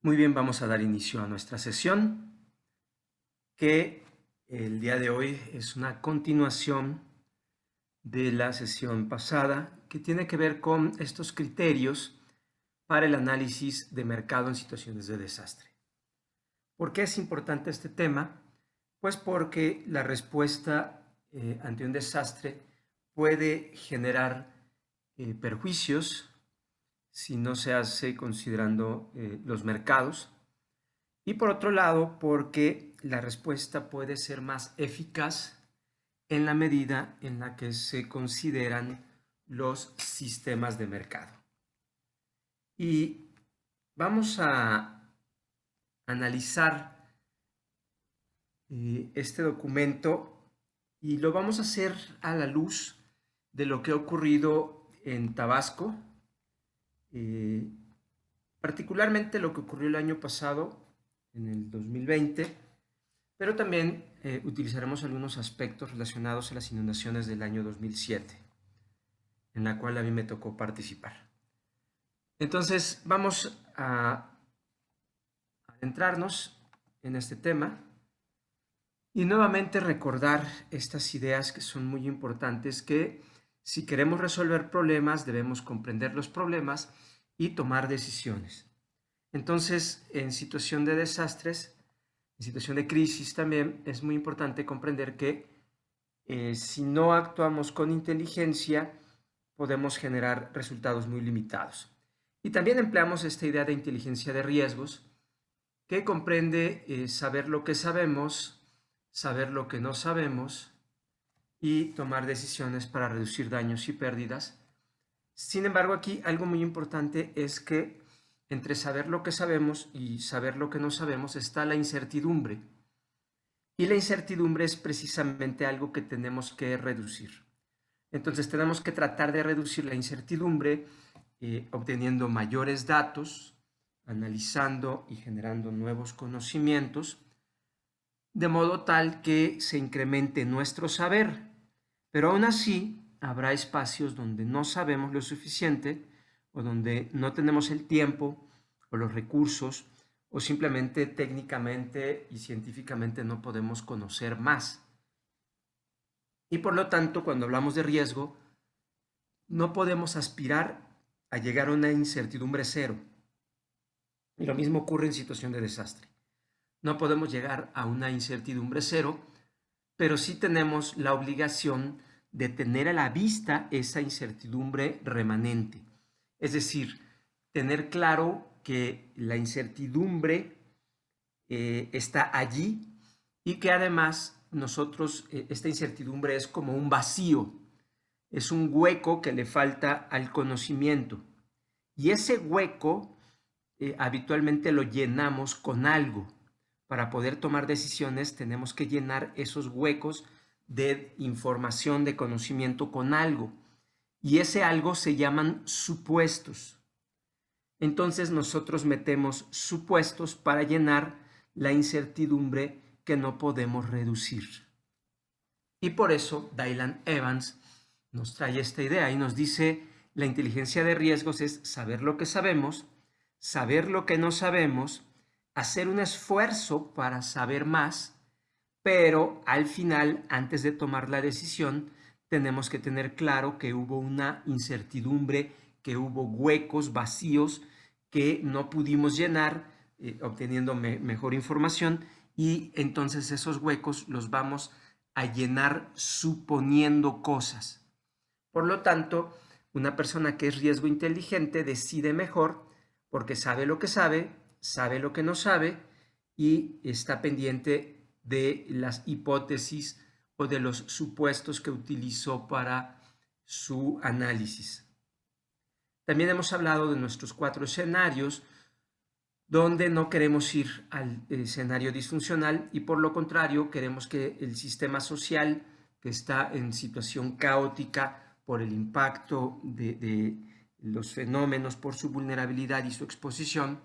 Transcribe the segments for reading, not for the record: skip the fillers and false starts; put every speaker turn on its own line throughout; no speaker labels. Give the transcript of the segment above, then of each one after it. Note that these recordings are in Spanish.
Muy bien, vamos a dar inicio a nuestra sesión, que el día de hoy es una continuación de la sesión pasada, que tiene que ver con estos criterios para el análisis de mercado en situaciones de desastre. ¿Por qué es importante este tema? Pues porque la respuesta ante un desastre puede generar perjuicios si no se hace considerando los mercados. Y por otro lado, porque la respuesta puede ser más eficaz en la medida en la que se consideran los sistemas de mercado. Y vamos a analizar este documento y lo vamos a hacer a la luz de lo que ha ocurrido en Tabasco, particularmente lo que ocurrió el año pasado, en el 2020, pero también utilizaremos algunos aspectos relacionados a las inundaciones del año 2007, en la cual a mí me tocó participar. Entonces vamos a adentrarnos en este tema y nuevamente recordar estas ideas que son muy importantes, que si queremos resolver problemas debemos comprender los problemas y tomar decisiones. Entonces, en situación de desastres, en situación de crisis también es muy importante comprender que si no actuamos con inteligencia podemos generar resultados muy limitados. Y también empleamos esta idea de inteligencia de riesgos, que comprende saber lo que sabemos, saber lo que no sabemos y tomar decisiones para reducir daños y pérdidas. Sin embargo, aquí algo muy importante es que entre saber lo que sabemos y saber lo que no sabemos está la incertidumbre. Y la incertidumbre es precisamente algo que tenemos que reducir. Entonces tenemos que tratar de reducir la incertidumbre obteniendo mayores datos, analizando y generando nuevos conocimientos, de modo tal que se incremente nuestro saber. Pero aún así, habrá espacios donde no sabemos lo suficiente o donde no tenemos el tiempo o los recursos o simplemente técnicamente y científicamente no podemos conocer más. Y por lo tanto, cuando hablamos de riesgo, no podemos aspirar a llegar a una incertidumbre cero. Y lo mismo ocurre en situación de desastre. No podemos llegar a una incertidumbre cero, pero sí tenemos la obligación de tener a la vista esa incertidumbre remanente. Es decir, tener claro que la incertidumbre está allí y que además nosotros, esta incertidumbre es como un vacío, es un hueco que le falta al conocimiento. Y ese hueco habitualmente lo llenamos con algo. Para poder tomar decisiones tenemos que llenar esos huecos de información, de conocimiento con algo. Y ese algo se llaman supuestos. Entonces nosotros metemos supuestos para llenar la incertidumbre que no podemos reducir. Y por eso Dylan Evans nos trae esta idea y nos dice: la inteligencia de riesgos es saber lo que sabemos, saber lo que no sabemos, hacer un esfuerzo para saber más, pero al final, antes de tomar la decisión, tenemos que tener claro que hubo una incertidumbre, que hubo huecos, vacíos que no pudimos llenar obteniendo mejor información, y entonces esos huecos los vamos a llenar suponiendo cosas. Por lo tanto, una persona que es riesgo inteligente decide mejor porque sabe lo que sabe, sabe lo que no sabe y está pendiente de las hipótesis o de los supuestos que utilizó para su análisis. También hemos hablado de nuestros 4 escenarios, donde no queremos ir al escenario disfuncional y por lo contrario queremos que el sistema social, que está en situación caótica por el impacto de los fenómenos, por su vulnerabilidad y su exposición,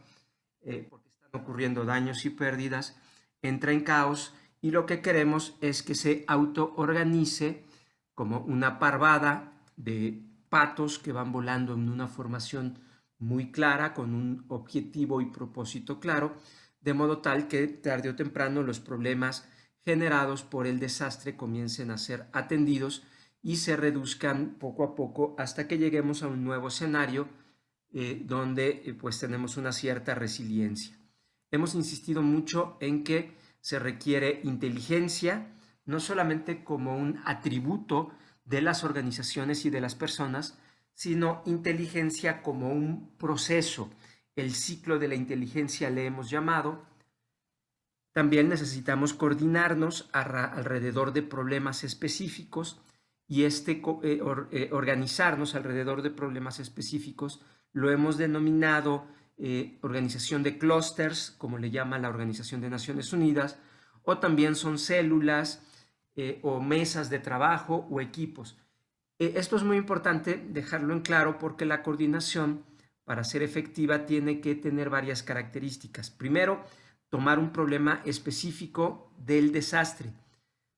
porque están ocurriendo daños y pérdidas, entra en caos, y lo que queremos es que se autoorganice como una parvada de patos que van volando en una formación muy clara, con un objetivo y propósito claro, de modo tal que tarde o temprano los problemas generados por el desastre comiencen a ser atendidos y se reduzcan poco a poco hasta que lleguemos a un nuevo escenario donde pues tenemos una cierta resiliencia. Hemos insistido mucho en que se requiere inteligencia, no solamente como un atributo de las organizaciones y de las personas, sino inteligencia como un proceso. El ciclo de la inteligencia le hemos llamado. También necesitamos coordinarnos alrededor de problemas específicos y organizarnos alrededor de problemas específicos lo hemos denominado organización de clústeres, como le llama la Organización de Naciones Unidas, o también son células o mesas de trabajo o equipos. Esto es muy importante dejarlo en claro porque la coordinación, para ser efectiva, tiene que tener varias características. Primero, tomar un problema específico del desastre.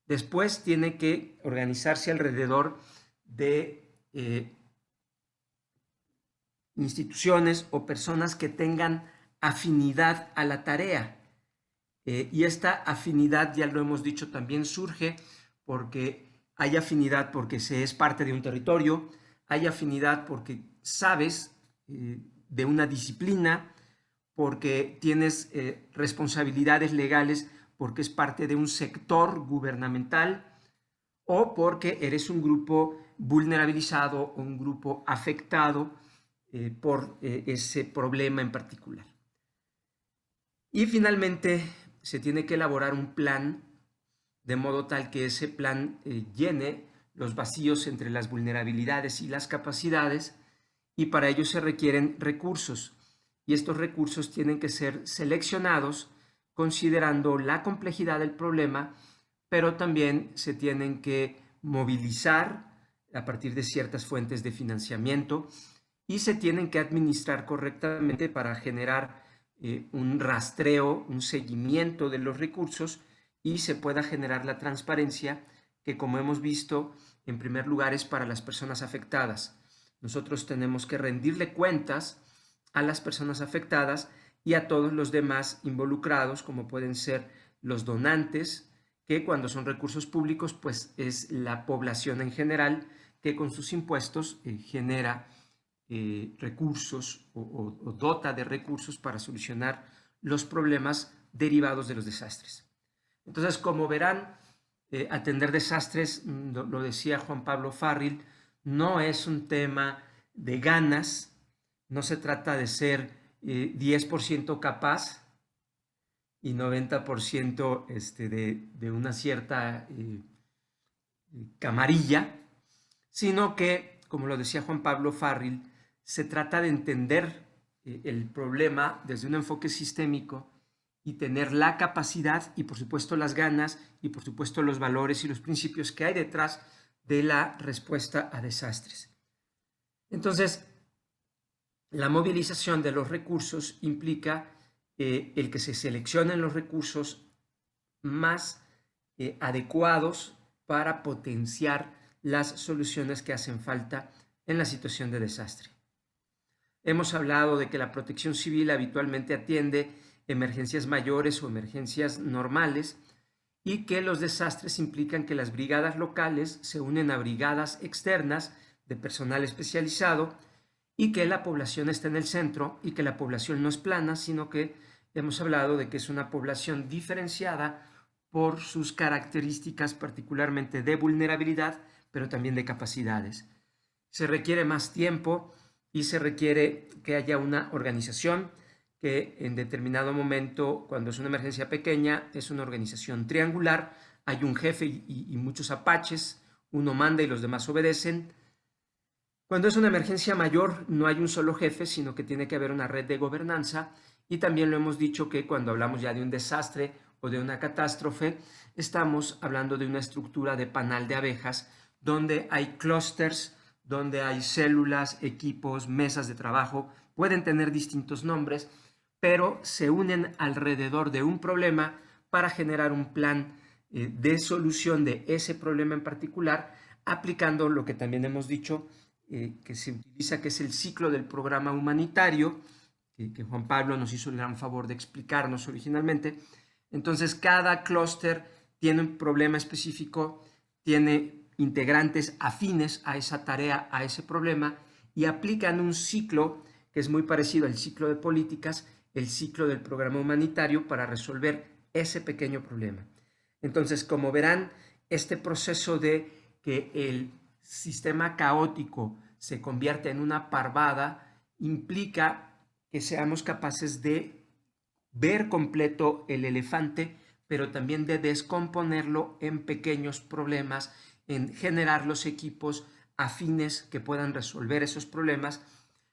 Después tiene que organizarse alrededor de instituciones o personas que tengan afinidad a la tarea. Y esta afinidad, ya lo hemos dicho, también surge porque hay afinidad porque se es parte de un territorio, hay afinidad porque sabes de una disciplina, porque tienes responsabilidades legales, porque es parte de un sector gubernamental o porque eres un grupo vulnerabilizado o un grupo afectado por ese problema en particular. Y finalmente se tiene que elaborar un plan de modo tal que ese plan llene los vacíos entre las vulnerabilidades y las capacidades, y para ello se requieren recursos, y estos recursos tienen que ser seleccionados considerando la complejidad del problema, pero también se tienen que movilizar a partir de ciertas fuentes de financiamiento y se tienen que administrar correctamente para generar un rastreo, un seguimiento de los recursos y se pueda generar la transparencia que, como hemos visto, en primer lugar es para las personas afectadas. Nosotros tenemos que rendirle cuentas a las personas afectadas y a todos los demás involucrados, como pueden ser los donantes, que cuando son recursos públicos, pues es la población en general que con sus impuestos genera recursos o dota de recursos para solucionar los problemas derivados de los desastres. Entonces, como verán, atender desastres, lo decía Juan Pablo Farril, no es un tema de ganas, no se trata de ser 10% capaz y 90% de una cierta camarilla, sino que, como lo decía Juan Pablo Farril, se trata de entender el problema desde un enfoque sistémico y tener la capacidad y por supuesto las ganas y por supuesto los valores y los principios que hay detrás de la respuesta a desastres. Entonces, la movilización de los recursos implica el que se seleccionen los recursos más adecuados para potenciar las soluciones que hacen falta en la situación de desastre. Hemos hablado de que la protección civil habitualmente atiende emergencias mayores o emergencias normales y que los desastres implican que las brigadas locales se unen a brigadas externas de personal especializado y que la población está en el centro y que la población no es plana, sino que hemos hablado de que es una población diferenciada por sus características particularmente de vulnerabilidad, pero también de capacidades. Se requiere más tiempo y se requiere que haya una organización que en determinado momento, cuando es una emergencia pequeña, es una organización triangular, hay un jefe y muchos apaches, uno manda y los demás obedecen. Cuando es una emergencia mayor, no hay un solo jefe, sino que tiene que haber una red de gobernanza, y también lo hemos dicho que cuando hablamos ya de un desastre o de una catástrofe, estamos hablando de una estructura de panal de abejas, donde hay clústeres, donde hay células, equipos, mesas de trabajo, pueden tener distintos nombres, pero se unen alrededor de un problema para generar un plan de solución de ese problema en particular, aplicando lo que también hemos dicho, que se utiliza, que es el ciclo del programa humanitario, que Juan Pablo nos hizo el gran favor de explicarnos originalmente. Entonces, cada clúster tiene un problema específico, tiene integrantes afines a esa tarea, a ese problema, y aplican un ciclo que es muy parecido al ciclo de políticas, el ciclo del programa humanitario, para resolver ese pequeño problema. Entonces, como verán, este proceso de que el sistema caótico se convierte en una parvada implica que seamos capaces de ver completo el elefante, pero también de descomponerlo en pequeños problemas, en generar los equipos afines que puedan resolver esos problemas.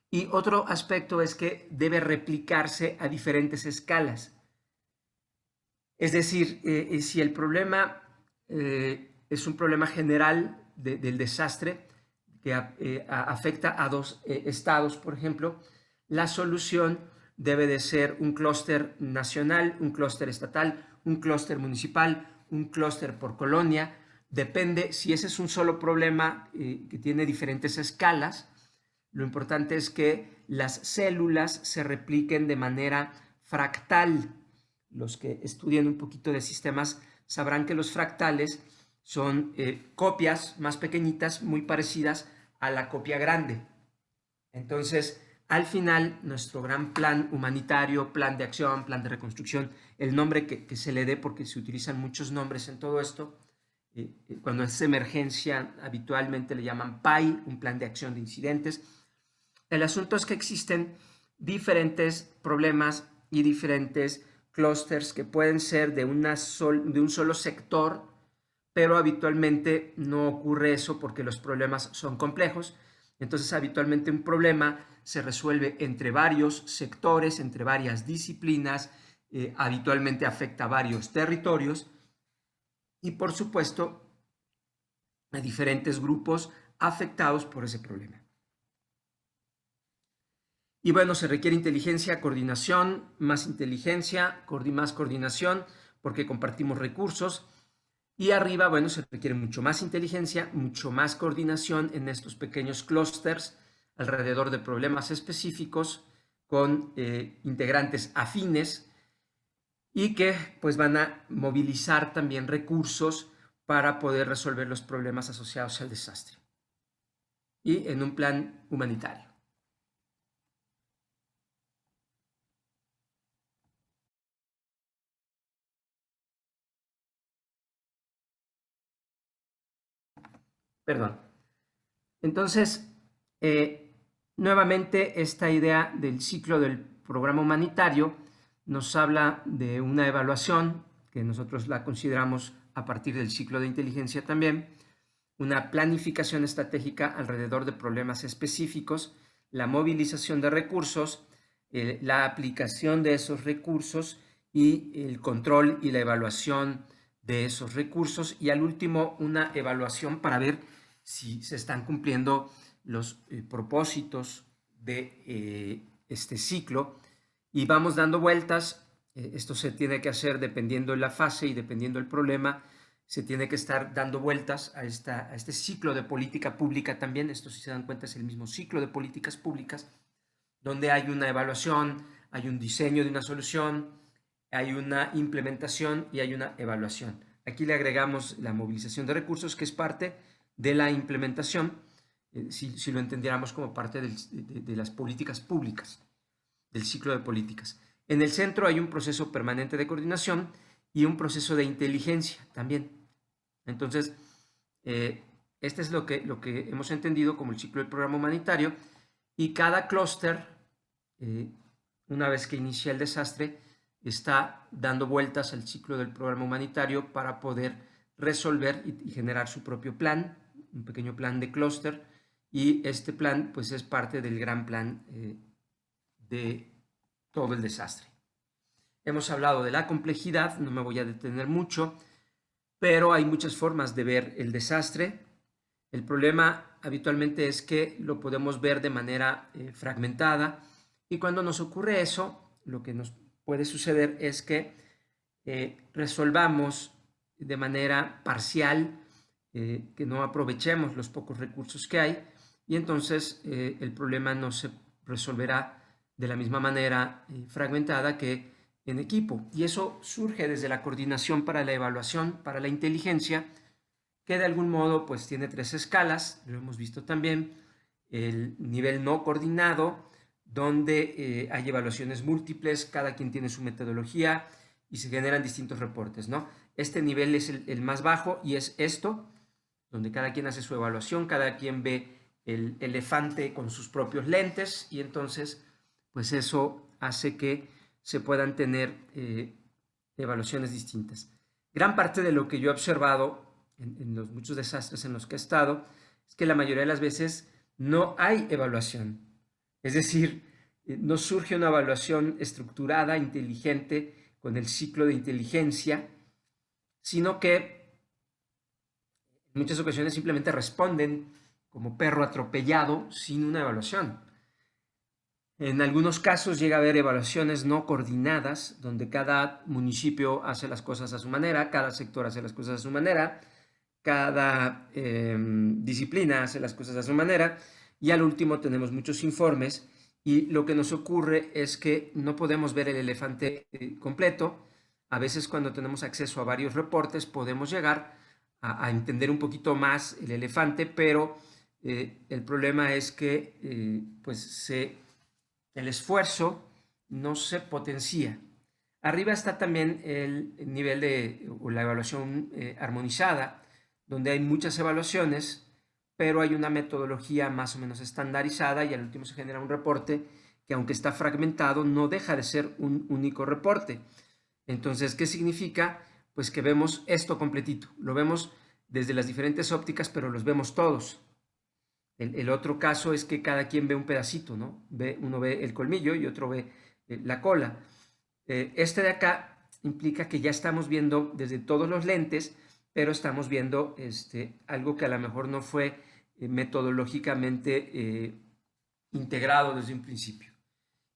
Y otro aspecto es que debe replicarse a diferentes escalas. Es decir, si el problema es un problema general del desastre que afecta a dos estados, por ejemplo, la solución debe de ser un clúster nacional, un clúster estatal, un clúster municipal, un clúster por colonia. Depende, si ese es un solo problema que tiene diferentes escalas, lo importante es que las células se repliquen de manera fractal. Los que estudian un poquito de sistemas sabrán que los fractales son copias más pequeñitas, muy parecidas a la copia grande. Entonces, al final, nuestro gran plan humanitario, plan de acción, plan de reconstrucción, el nombre que se le dé, porque se utilizan muchos nombres en todo esto, cuando es emergencia, habitualmente le llaman PAI, un plan de acción de incidentes. El asunto es que existen diferentes problemas y diferentes clústeres que pueden ser de un solo sector, pero habitualmente no ocurre eso porque los problemas son complejos. Entonces, habitualmente un problema se resuelve entre varios sectores, entre varias disciplinas, habitualmente afecta a varios territorios y, por supuesto, a diferentes grupos afectados por ese problema. Y bueno, se requiere inteligencia, coordinación, más inteligencia, más coordinación, porque compartimos recursos. Y arriba, bueno, se requiere mucho más inteligencia, mucho más coordinación en estos pequeños clústeres alrededor de problemas específicos con integrantes afines y que pues van a movilizar también recursos para poder resolver los problemas asociados al desastre y en un plan humanitario. Perdón. Entonces, nuevamente esta idea del ciclo del programa humanitario nos habla de una evaluación, que nosotros la consideramos a partir del ciclo de inteligencia también, una planificación estratégica alrededor de problemas específicos, la movilización de recursos, la aplicación de esos recursos y el control y la evaluación de esos recursos, y al último una evaluación para ver si se están cumpliendo los propósitos de este ciclo, y vamos dando vueltas. Esto se tiene que hacer dependiendo de la fase y dependiendo del problema. Se tiene que estar dando vueltas a este ciclo de política pública también. Esto, si se dan cuenta, es el mismo ciclo de políticas públicas, donde hay una evaluación, hay un diseño de una solución, hay una implementación y hay una evaluación. Aquí le agregamos la movilización de recursos, que es parte de la implementación, si lo entendiéramos como parte de las políticas públicas, del ciclo de políticas. En el centro hay un proceso permanente de coordinación y un proceso de inteligencia también. Entonces, este es lo que hemos entendido como el ciclo del programa humanitario, y cada clúster, una vez que inicia el desastre, está dando vueltas al ciclo del programa humanitario para poder resolver y generar su propio plan, un pequeño plan de clúster, y este plan pues es parte del gran plan de todo el desastre. Hemos hablado de la complejidad, no me voy a detener mucho, pero hay muchas formas de ver el desastre. El problema habitualmente es que lo podemos ver de manera fragmentada, y cuando nos ocurre eso, lo que nos puede suceder es que resolvamos de manera parcial, que no aprovechemos los pocos recursos que hay, y entonces el problema no se resolverá de la misma manera fragmentada que en equipo. Y eso surge desde la coordinación para la evaluación, para la inteligencia, que de algún modo pues tiene 3 escalas, lo hemos visto también, el nivel no coordinado, donde hay evaluaciones múltiples, cada quien tiene su metodología y se generan distintos reportes, ¿no? Este nivel es el más bajo y es esto, donde cada quien hace su evaluación, cada quien ve el elefante con sus propios lentes y entonces pues eso hace que se puedan tener evaluaciones distintas. Gran parte de lo que yo he observado en los muchos desastres en los que he estado es que la mayoría de las veces no hay evaluación. Es decir, no surge una evaluación estructurada, inteligente, con el ciclo de inteligencia, sino que en muchas ocasiones simplemente responden como perro atropellado sin una evaluación. En algunos casos llega a haber evaluaciones no coordinadas, donde cada municipio hace las cosas a su manera, cada sector hace las cosas a su manera, cada disciplina hace las cosas a su manera, y al último tenemos muchos informes, y lo que nos ocurre es que no podemos ver el elefante completo. A veces cuando tenemos acceso a varios reportes podemos llegar a entender un poquito más el elefante, pero el problema es que pues el esfuerzo no se potencia. Arriba está también el nivel de o la evaluación armonizada, donde hay muchas evaluaciones, pero hay una metodología más o menos estandarizada y al último se genera un reporte que, aunque está fragmentado, no deja de ser un único reporte. Entonces, ¿qué significa? Pues que vemos esto completito, lo vemos desde las diferentes ópticas, pero los vemos todos. El otro caso es que cada quien ve un pedacito, ¿no? Uno ve el colmillo y otro ve la cola. Este de acá implica que ya estamos viendo desde todos los lentes, pero estamos viendo algo que a lo mejor no fue metodológicamente integrado desde un principio.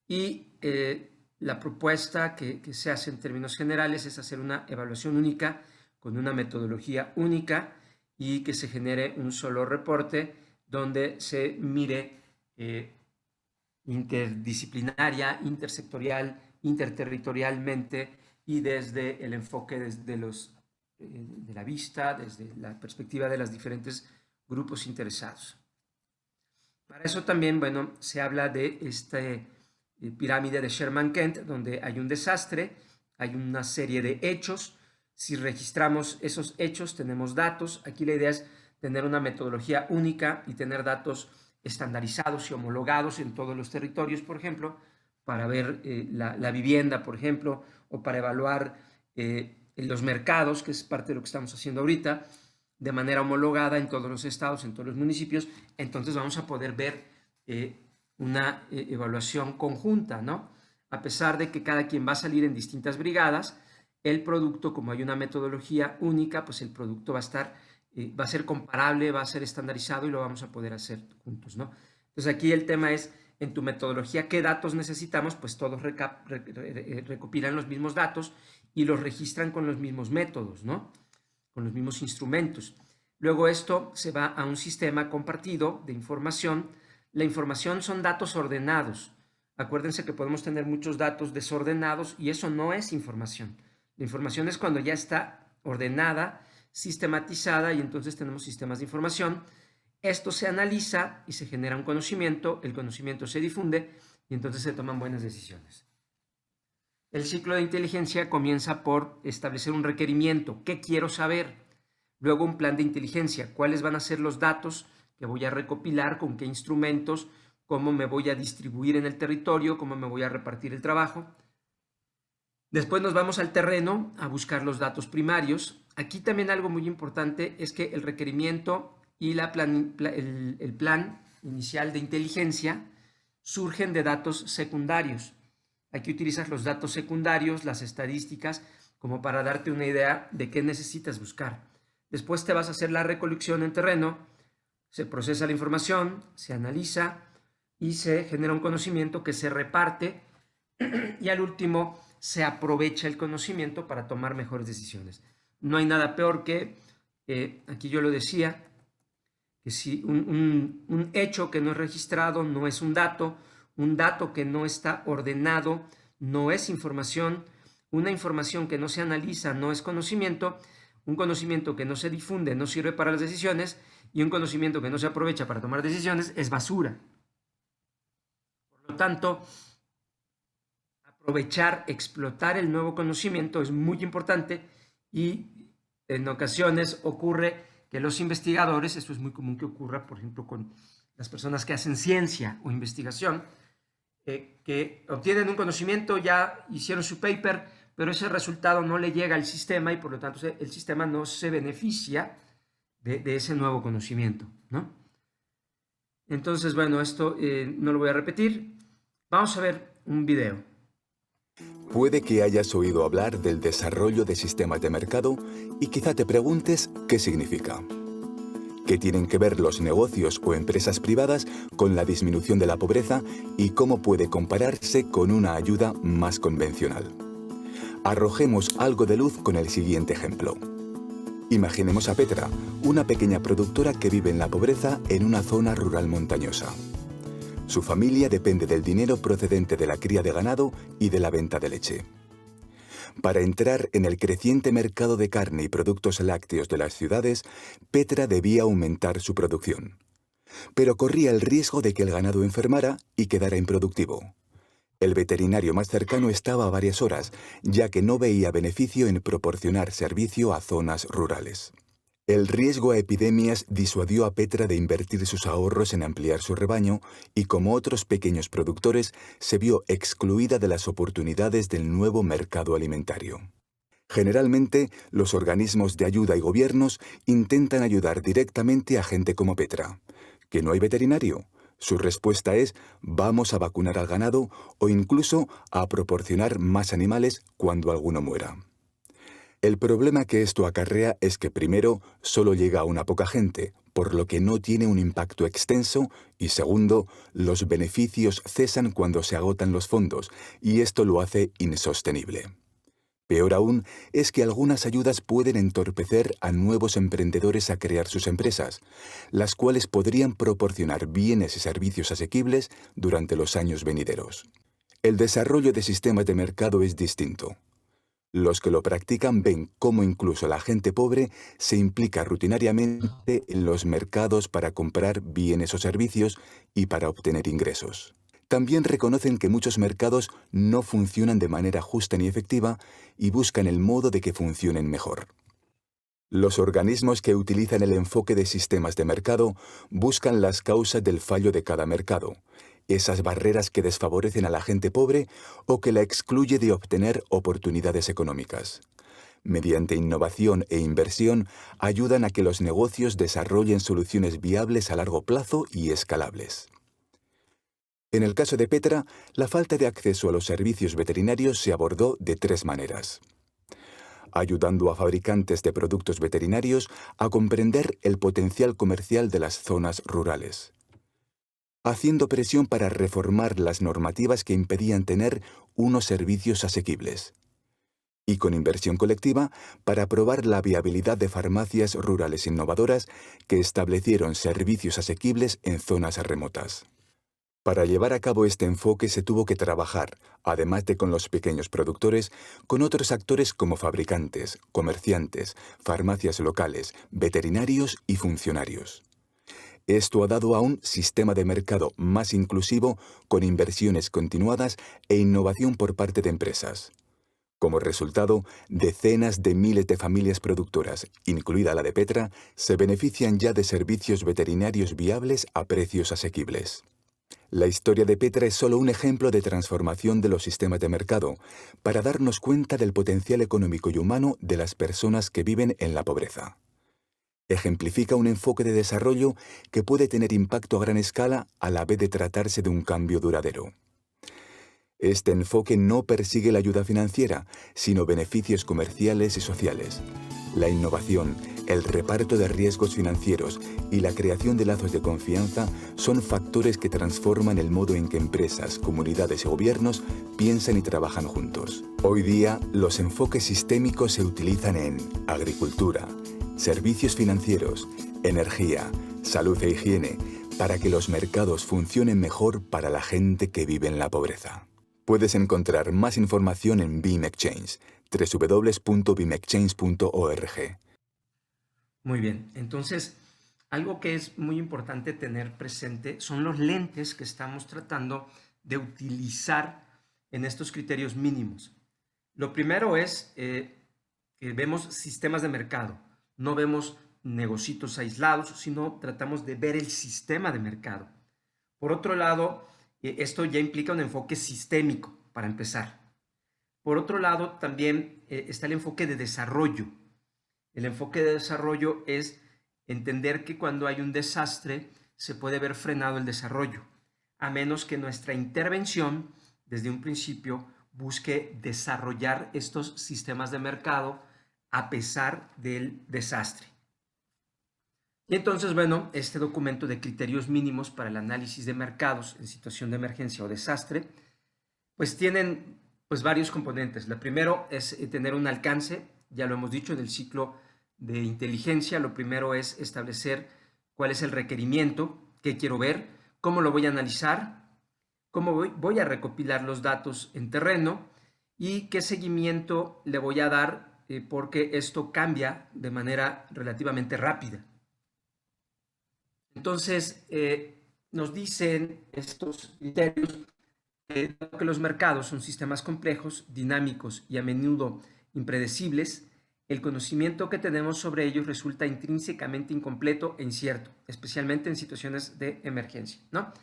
Y la propuesta que se hace en términos generales es hacer una evaluación única con una metodología única y que se genere un solo reporte donde se mire interdisciplinaria, intersectorial, interterritorialmente y desde el enfoque de la vista, desde la perspectiva de los diferentes grupos interesados. Para eso también, bueno, se habla de esta pirámide de Sherman-Kent, donde hay un desastre, hay una serie de hechos. Si registramos esos hechos, tenemos datos. Aquí la idea es tener una metodología única y tener datos estandarizados y homologados en todos los territorios, por ejemplo, para ver la vivienda, por ejemplo, o para evaluar los mercados, que es parte de lo que estamos haciendo ahorita, de manera homologada en todos los estados, en todos los municipios. Entonces vamos a poder ver una evaluación conjunta, ¿no? A pesar de que cada quien va a salir en distintas brigadas, el producto, como hay una metodología única, pues el producto va a estar, va a ser comparable, va a ser estandarizado y lo vamos a poder hacer juntos, ¿no? Entonces aquí el tema es, en tu metodología, ¿qué datos necesitamos? Pues todos recopilan los mismos datos y los registran con los mismos métodos, ¿no? Con los mismos instrumentos. Luego esto se va a un sistema compartido de información. La información son datos ordenados. Acuérdense que podemos tener muchos datos desordenados y eso no es información. La información es cuando ya está ordenada, sistematizada y entonces tenemos sistemas de información. Esto se analiza y se genera un conocimiento, el conocimiento se difunde y entonces se toman buenas decisiones. El ciclo de inteligencia comienza por establecer un requerimiento. ¿Qué quiero saber? Luego un plan de inteligencia. ¿Cuáles van a ser los datos que voy a recopilar? ¿Con qué instrumentos? ¿Cómo me voy a distribuir en el territorio? ¿Cómo me voy a repartir el trabajo? Después nos vamos al terreno a buscar los datos primarios. Aquí también algo muy importante es que el requerimiento y el plan inicial de inteligencia surgen de datos secundarios. Aquí utilizas los datos secundarios, las estadísticas, como para darte una idea de qué necesitas buscar. Después te vas a hacer la recolección en terreno, se procesa la información, se analiza y se genera un conocimiento que se reparte y al último se aprovecha el conocimiento para tomar mejores decisiones. No hay nada peor que, aquí yo lo decía, Si un hecho que no es registrado no es un dato que no está ordenado no es información, una información que no se analiza no es conocimiento, un conocimiento que no se difunde no sirve para las decisiones y un conocimiento que no se aprovecha para tomar decisiones es basura. Por lo tanto, aprovechar, explotar el nuevo conocimiento es muy importante y en ocasiones ocurre que los investigadores, esto es muy común que ocurra, por ejemplo, con las personas que hacen ciencia o investigación, que obtienen un conocimiento, ya hicieron su paper, pero ese resultado no le llega al sistema y por lo tanto el sistema no se beneficia de ese nuevo conocimiento, ¿no? Entonces, bueno, esto no lo voy a repetir. Vamos a ver un video.
Puede que hayas oído hablar del desarrollo de sistemas de mercado y quizá te preguntes qué significa. ¿Qué tienen que ver los negocios o empresas privadas con la disminución de la pobreza y cómo puede compararse con una ayuda más convencional? Arrojemos algo de luz con el siguiente ejemplo. Imaginemos a Petra, una pequeña productora que vive en la pobreza en una zona rural montañosa. Su familia depende del dinero procedente de la cría de ganado y de la venta de leche. Para entrar en el creciente mercado de carne y productos lácteos de las ciudades, Petra debía aumentar su producción. Pero corría el riesgo de que el ganado enfermara y quedara improductivo. El veterinario más cercano estaba a varias horas, ya que no veía beneficio en proporcionar servicio a zonas rurales. El riesgo a epidemias disuadió a Petra de invertir sus ahorros en ampliar su rebaño y, como otros pequeños productores, se vio excluida de las oportunidades del nuevo mercado alimentario. Generalmente, los organismos de ayuda y gobiernos intentan ayudar directamente a gente como Petra. ¿Que no hay veterinario? Su respuesta es: vamos a vacunar al ganado o incluso a proporcionar más animales cuando alguno muera. El problema que esto acarrea es que primero solo llega a una poca gente, por lo que no tiene un impacto extenso, y segundo, los beneficios cesan cuando se agotan los fondos, y esto lo hace insostenible. Peor aún es que algunas ayudas pueden entorpecer a nuevos emprendedores a crear sus empresas, las cuales podrían proporcionar bienes y servicios asequibles durante los años venideros. El desarrollo de sistemas de mercado es distinto. Los que lo practican ven cómo incluso la gente pobre se implica rutinariamente en los mercados para comprar bienes o servicios y para obtener ingresos. También reconocen que muchos mercados no funcionan de manera justa ni efectiva y buscan el modo de que funcionen mejor. Los organismos que utilizan el enfoque de sistemas de mercado buscan las causas del fallo de cada mercado, esas barreras que desfavorecen a la gente pobre o que la excluye de obtener oportunidades económicas. Mediante innovación e inversión, ayudan a que los negocios desarrollen soluciones viables a largo plazo y escalables. En el caso de Petra, la falta de acceso a los servicios veterinarios se abordó de tres maneras: ayudando a fabricantes de productos veterinarios a comprender el potencial comercial de las zonas rurales, haciendo presión para reformar las normativas que impedían tener unos servicios asequibles, y con inversión colectiva para probar la viabilidad de farmacias rurales innovadoras que establecieron servicios asequibles en zonas remotas. Para llevar a cabo este enfoque se tuvo que trabajar, además de con los pequeños productores, con otros actores como fabricantes, comerciantes, farmacias locales, veterinarios y funcionarios. Esto ha dado a un sistema de mercado más inclusivo, con inversiones continuadas e innovación por parte de empresas. Como resultado, decenas de miles de familias productoras, incluida la de Petra, se benefician ya de servicios veterinarios viables a precios asequibles. La historia de Petra es solo un ejemplo de transformación de los sistemas de mercado, para darnos cuenta del potencial económico y humano de las personas que viven en la pobreza. Ejemplifica un enfoque de desarrollo que puede tener impacto a gran escala a la vez de tratarse de un cambio duradero. Este enfoque no persigue la ayuda financiera, sino beneficios comerciales y sociales. La innovación, el reparto de riesgos financieros y la creación de lazos de confianza son factores que transforman el modo en que empresas, comunidades y gobiernos piensan y trabajan juntos. Hoy día, los enfoques sistémicos se utilizan en agricultura, servicios financieros, energía, salud e higiene, para que los mercados funcionen mejor para la gente que vive en la pobreza. Puedes encontrar más información en BIM Exchange, www.bimexchange.org.
Muy bien, entonces algo que es muy importante tener presente son los lentes que estamos tratando de utilizar en estos criterios mínimos. Lo primero es que vemos sistemas de mercado, no vemos negocios aislados, sino tratamos de ver el sistema de mercado. Por otro lado, esto ya implica un enfoque sistémico, para empezar. Por otro lado, también está el enfoque de desarrollo. El enfoque de desarrollo es entender que cuando hay un desastre se puede ver frenado el desarrollo, a menos que nuestra intervención desde un principio busque desarrollar estos sistemas de mercado a pesar del desastre. Y entonces, bueno, este documento de criterios mínimos para el análisis de mercados en situación de emergencia o desastre, pues tienen varios componentes. La primero es tener un alcance, ya lo hemos dicho en el ciclo de inteligencia. Lo primero es establecer cuál es el requerimiento, qué quiero ver, cómo lo voy a analizar, cómo voy a recopilar los datos en terreno y qué seguimiento le voy a dar porque esto cambia de manera relativamente rápida. Entonces, nos dicen estos criterios que los mercados son sistemas complejos, dinámicos y a menudo impredecibles. El conocimiento que tenemos sobre ellos resulta intrínsecamente incompleto e incierto, especialmente en situaciones de emergencia, ¿no?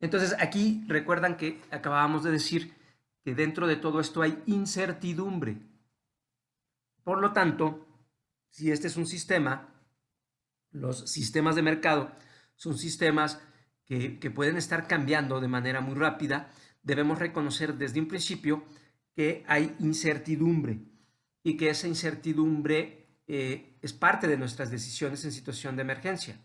Entonces, aquí recuerdan que acabábamos de decir que dentro de todo esto hay incertidumbre. Por lo tanto, si este es un sistema, los sistemas de mercado son sistemas que pueden estar cambiando de manera muy rápida. Debemos reconocer desde un principio que hay incertidumbre y que esa incertidumbre es parte de nuestras decisiones en situación de emergencia.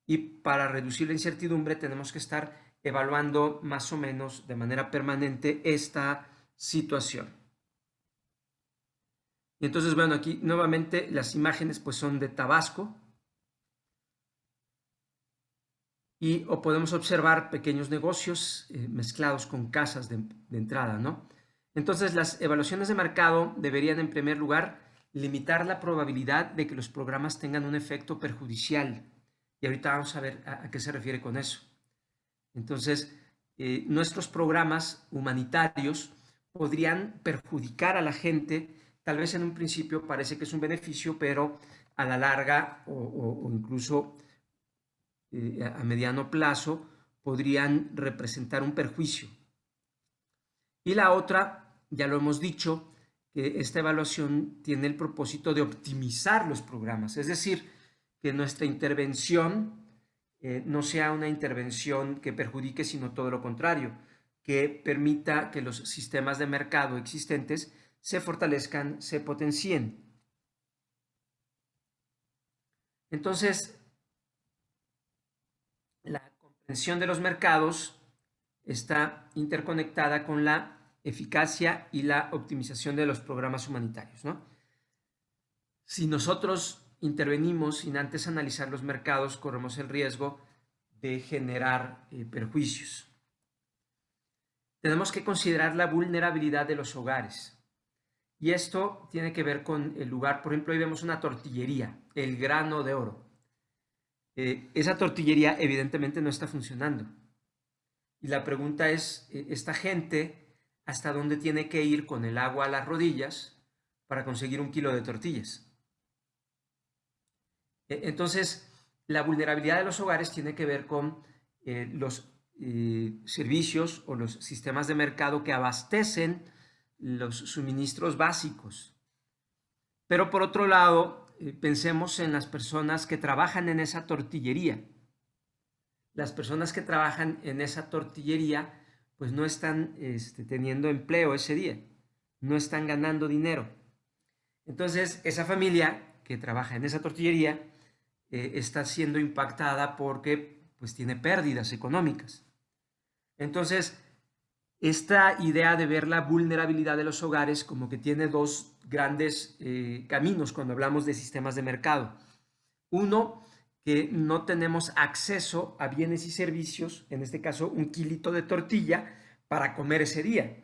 Y para reducir la incertidumbre tenemos que estar evaluando más o menos de manera permanente esta situación. Y entonces, bueno, aquí nuevamente las imágenes pues son de Tabasco o podemos observar pequeños negocios mezclados con casas de entrada, ¿no? Entonces, las evaluaciones de mercado deberían, en primer lugar, limitar la probabilidad de que los programas tengan un efecto perjudicial. Y ahorita vamos a ver a qué se refiere con eso. Entonces, nuestros programas humanitarios podrían perjudicar a la gente. Tal vez en un principio parece que es un beneficio, pero a la larga o incluso a mediano plazo podrían representar un perjuicio. Y la otra, ya lo hemos dicho, que esta evaluación tiene el propósito de optimizar los programas, es decir, que nuestra intervención no sea una intervención que perjudique, sino todo lo contrario, que permita que los sistemas de mercado existentes se fortalezcan, se potencien. Entonces, la comprensión de los mercados está interconectada con la eficacia y la optimización de los programas humanitarios, ¿no? Si nosotros intervenimos sin antes analizar los mercados, corremos el riesgo de generar perjuicios. Tenemos que considerar la vulnerabilidad de los hogares. Y esto tiene que ver con el lugar. Por ejemplo, ahí vemos una tortillería, el grano de oro. Esa tortillería evidentemente no está funcionando. Y la pregunta es, ¿esta gente hasta dónde tiene que ir con el agua a las rodillas para conseguir 1 kilo de tortillas? Entonces, la vulnerabilidad de los hogares tiene que ver con los servicios o los sistemas de mercado que abastecen los suministros básicos. Pero por otro lado, pensemos en las personas que trabajan en esa tortillería. Las personas que trabajan en esa tortillería pues no están teniendo empleo ese día, no están ganando dinero. Entonces, esa familia que trabaja en esa tortillería está siendo impactada porque pues tiene pérdidas económicas. Entonces, esta idea de ver la vulnerabilidad de los hogares como que tiene dos grandes caminos cuando hablamos de sistemas de mercado. Uno, que no tenemos acceso a bienes y servicios, en este caso un kilito de tortilla, para comer ese día.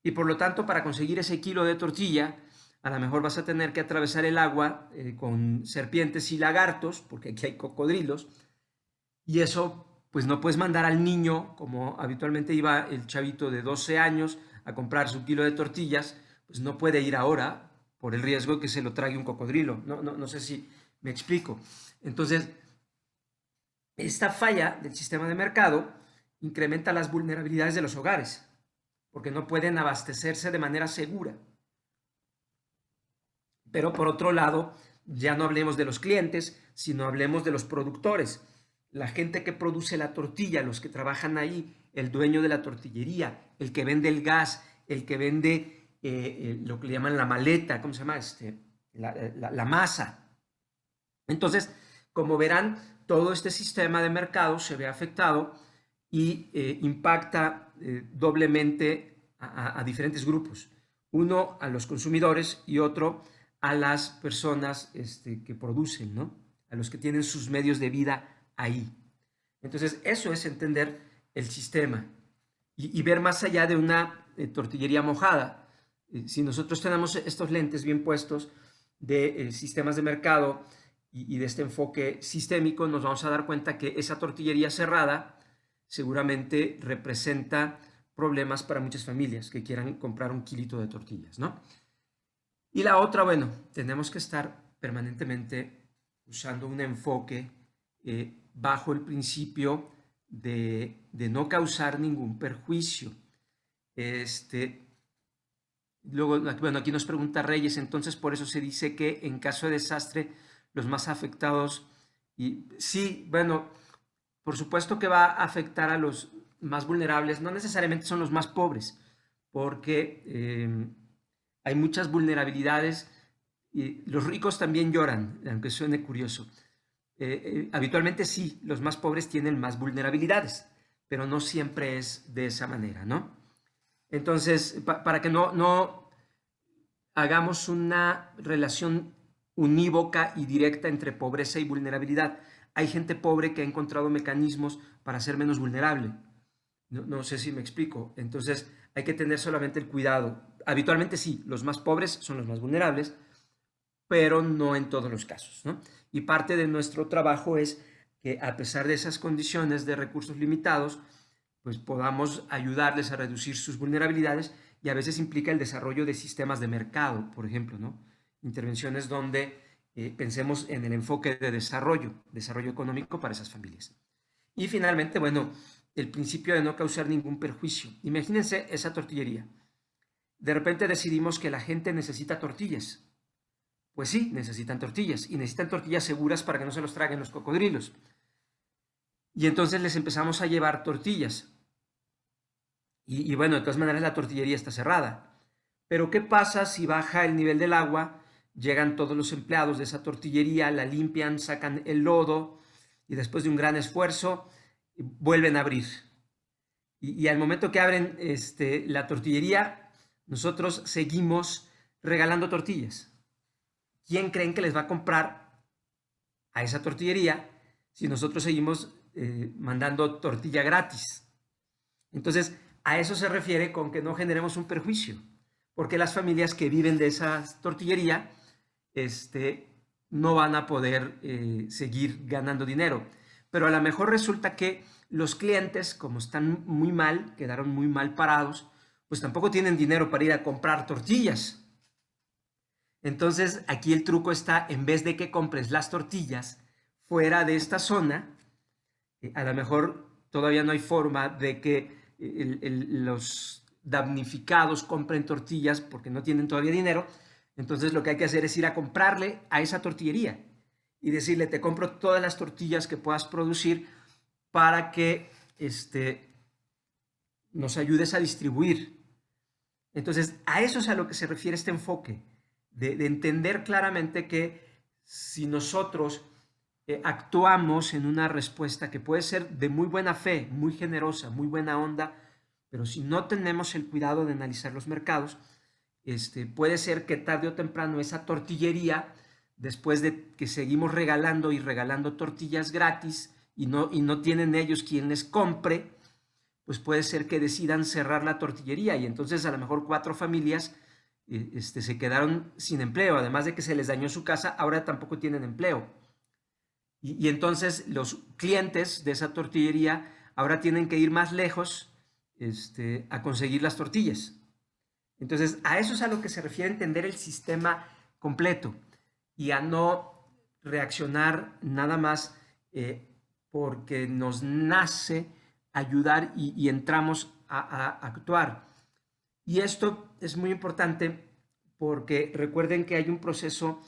Y por lo tanto, para conseguir ese kilo de tortilla, a lo mejor vas a tener que atravesar el agua con serpientes y lagartos, porque aquí hay cocodrilos, y eso pues no puedes mandar al niño, como habitualmente iba el chavito de 12 años a comprar su kilo de tortillas, pues no puede ir ahora por el riesgo de que se lo trague un cocodrilo. No sé si me explico. Entonces, esta falla del sistema de mercado incrementa las vulnerabilidades de los hogares, porque no pueden abastecerse de manera segura. Pero por otro lado, ya no hablemos de los clientes, sino hablemos de los productores. La gente que produce la tortilla, los que trabajan ahí, el dueño de la tortillería, el que vende el gas, el que vende lo que le llaman la maleta, ¿cómo se llama? La masa. Entonces, como verán, todo este sistema de mercado se ve afectado y impacta doblemente a diferentes grupos. Uno a los consumidores y otro a las personas que producen, ¿no? A los que tienen sus medios de vida ahí. Entonces, eso es entender el sistema y ver más allá de una tortillería mojada. Si nosotros tenemos estos lentes bien puestos de sistemas de mercado y de este enfoque sistémico, nos vamos a dar cuenta que esa tortillería cerrada seguramente representa problemas para muchas familias que quieran comprar un kilito de tortillas, ¿no? Y la otra, bueno, tenemos que estar permanentemente usando un enfoque bajo el principio de no causar ningún perjuicio. Luego, bueno, aquí nos pregunta Reyes, entonces por eso se dice que en caso de desastre los más afectados, y sí, bueno, por supuesto que va a afectar a los más vulnerables, no necesariamente son los más pobres, porque hay muchas vulnerabilidades y los ricos también lloran, aunque suene curioso. Habitualmente sí, los más pobres tienen más vulnerabilidades, pero no siempre es de esa manera, ¿no? Entonces, para que no hagamos una relación unívoca y directa entre pobreza y vulnerabilidad. Hay gente pobre que ha encontrado mecanismos para ser menos vulnerable. No sé si me explico. Entonces, hay que tener solamente el cuidado. Habitualmente sí, los más pobres son los más vulnerables, pero no en todos los casos, ¿no? Y parte de nuestro trabajo es que a pesar de esas condiciones de recursos limitados, pues podamos ayudarles a reducir sus vulnerabilidades y a veces implica el desarrollo de sistemas de mercado, por ejemplo, ¿no? Intervenciones donde pensemos en el enfoque de desarrollo económico para esas familias. Y finalmente, bueno, el principio de no causar ningún perjuicio. Imagínense esa tortillería. De repente decidimos que la gente necesita tortillas. Pues sí, necesitan tortillas y necesitan tortillas seguras para que no se los traguen los cocodrilos. Y entonces les empezamos a llevar tortillas. Y bueno, de todas maneras la tortillería está cerrada. Pero ¿qué pasa si baja el nivel del agua? Llegan todos los empleados de esa tortillería, la limpian, sacan el lodo y después de un gran esfuerzo vuelven a abrir. Y al momento que abren la tortillería, nosotros seguimos regalando tortillas. ¿Quién creen que les va a comprar a esa tortillería si nosotros seguimos mandando tortilla gratis? Entonces, a eso se refiere con que no generemos un perjuicio, porque las familias que viven de esa tortillería no van a poder seguir ganando dinero. Pero a lo mejor resulta que los clientes, como están muy mal, quedaron muy mal parados, pues tampoco tienen dinero para ir a comprar tortillas. Entonces, aquí el truco está, en vez de que compres las tortillas fuera de esta zona, a lo mejor todavía no hay forma de que los damnificados compren tortillas porque no tienen todavía dinero. Entonces lo que hay que hacer es ir a comprarle a esa tortillería y decirle, te compro todas las tortillas que puedas producir para que nos ayudes a distribuir. Entonces, a eso es a lo que se refiere este enfoque, de entender claramente que si nosotros actuamos en una respuesta que puede ser de muy buena fe, muy generosa, muy buena onda, pero si no tenemos el cuidado de analizar los mercados, puede ser que tarde o temprano esa tortillería después de que seguimos regalando y regalando tortillas gratis y no tienen ellos quien les compre, pues puede ser que decidan cerrar la tortillería y entonces a lo mejor 4 familias se quedaron sin empleo, además de que se les dañó su casa, ahora tampoco tienen empleo. Y entonces los clientes de esa tortillería ahora tienen que ir más lejos a conseguir las tortillas. Entonces, a eso es a lo que se refiere entender el sistema completo y a no reaccionar nada más porque nos nace ayudar y entramos a actuar. Y esto es muy importante porque recuerden que hay un proceso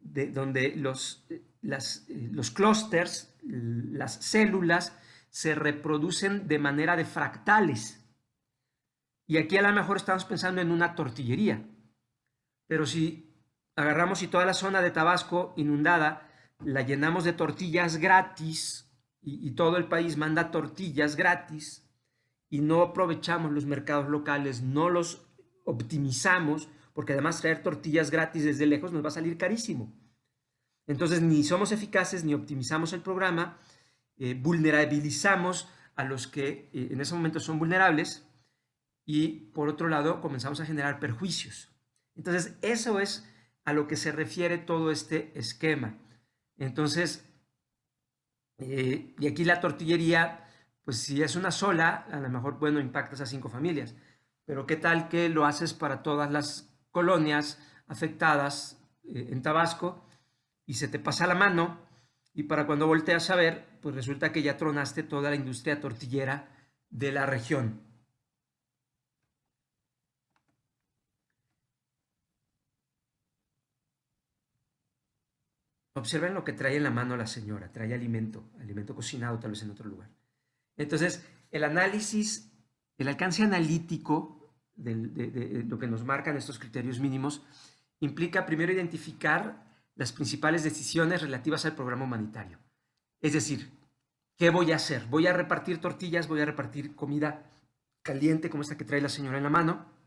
donde los clústeres, las células, se reproducen de manera de fractales. Y aquí a lo mejor estamos pensando en una tortillería. Pero si agarramos y toda la zona de Tabasco inundada la llenamos de tortillas gratis y todo el país manda tortillas gratis y no aprovechamos los mercados locales, no los optimizamos, porque además traer tortillas gratis desde lejos nos va a salir carísimo. Entonces ni somos eficaces ni optimizamos el programa, vulnerabilizamos a los que en ese momento son vulnerables y por otro lado comenzamos a generar perjuicios. Entonces eso es a lo que se refiere todo este esquema. Entonces, y aquí la tortillería, pues si es una sola, a lo mejor, bueno, impactas a 5 familias. Pero ¿qué tal que lo haces para todas las colonias afectadas en Tabasco y se te pasa la mano y para cuando volteas a ver, pues resulta que ya tronaste toda la industria tortillera de la región? Observen lo que trae en la mano la señora, trae alimento cocinado tal vez en otro lugar. Entonces, el análisis, el alcance analítico de lo que nos marcan estos criterios mínimos implica primero identificar las principales decisiones relativas al programa humanitario. Es decir, ¿qué voy a hacer? ¿Voy a repartir tortillas? ¿Voy a repartir comida caliente como esta que trae la señora en la mano?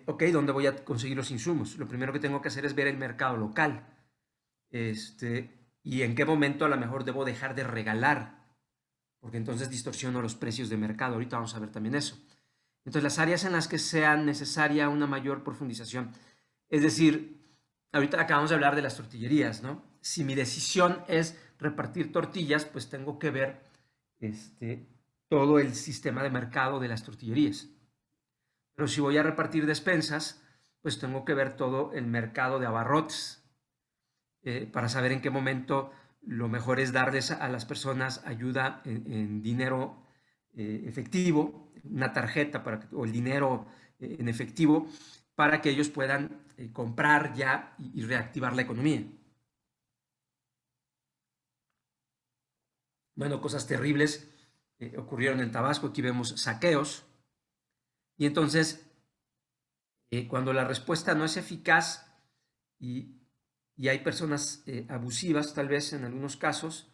Ok, ¿dónde voy a conseguir los insumos? Lo primero que tengo que hacer es ver el mercado local. Y en qué momento a lo mejor debo dejar de regalar, porque entonces distorsiono los precios de mercado. Ahorita vamos a ver también eso. Entonces, las áreas en las que sea necesaria una mayor profundización. Es decir, ahorita acabamos de hablar de las tortillerías, ¿no? Si mi decisión es repartir tortillas, pues tengo que ver todo el sistema de mercado de las tortillerías. Pero si voy a repartir despensas, pues tengo que ver todo el mercado de abarrotes para saber en qué momento lo mejor es darles a las personas ayuda en dinero efectivo, una tarjeta o el dinero en efectivo para que ellos puedan comprar ya y reactivar la economía. Bueno, cosas terribles ocurrieron en Tabasco, aquí vemos saqueos. Y entonces, cuando la respuesta no es eficaz y hay personas abusivas, tal vez en algunos casos,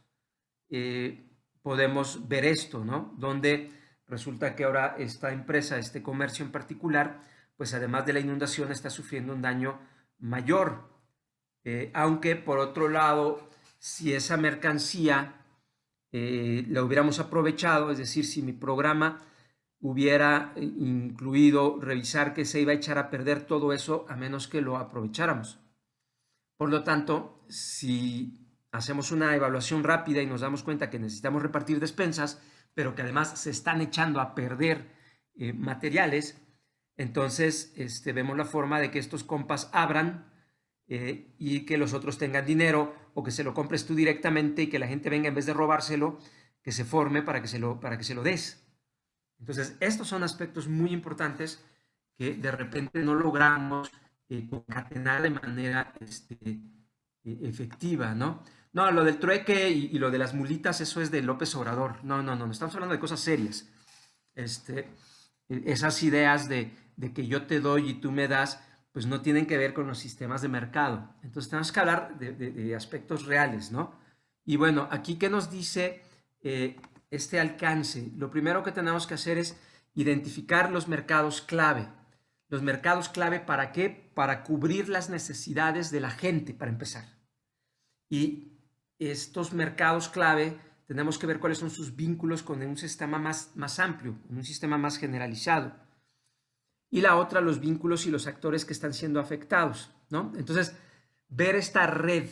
podemos ver esto, ¿no? Donde resulta que ahora esta empresa, este comercio en particular, pues además de la inundación está sufriendo un daño mayor. Aunque por otro lado, si esa mercancía la hubiéramos aprovechado, es decir, si mi programa hubiera incluido revisar que se iba a echar a perder todo eso a menos que lo aprovecháramos. Por lo tanto, si hacemos una evaluación rápida y nos damos cuenta que necesitamos repartir despensas, pero que además se están echando a perder materiales, entonces vemos la forma de que estos compas abran y que los otros tengan dinero o que se lo compres tú directamente y que la gente venga en vez de robárselo, que se forme para que se lo des. Entonces, estos son aspectos muy importantes que de repente no logramos concatenar de manera efectiva, ¿no? No, lo del trueque y lo de las mulitas, eso es de López Obrador. No, estamos hablando de cosas serias. Esas ideas de que yo te doy y tú me das, pues no tienen que ver con los sistemas de mercado. Entonces, tenemos que hablar de aspectos reales, ¿no? Y bueno, aquí, ¿qué nos dice este alcance? Lo primero que tenemos que hacer es identificar los mercados clave. ¿Los mercados clave para qué? para cubrir las necesidades de la gente, para empezar. Y estos mercados clave tenemos que ver cuáles son sus vínculos con un sistema más amplio, un sistema más generalizado. Y la otra, los vínculos y los actores que están siendo afectados, ¿no? Entonces, ver esta red,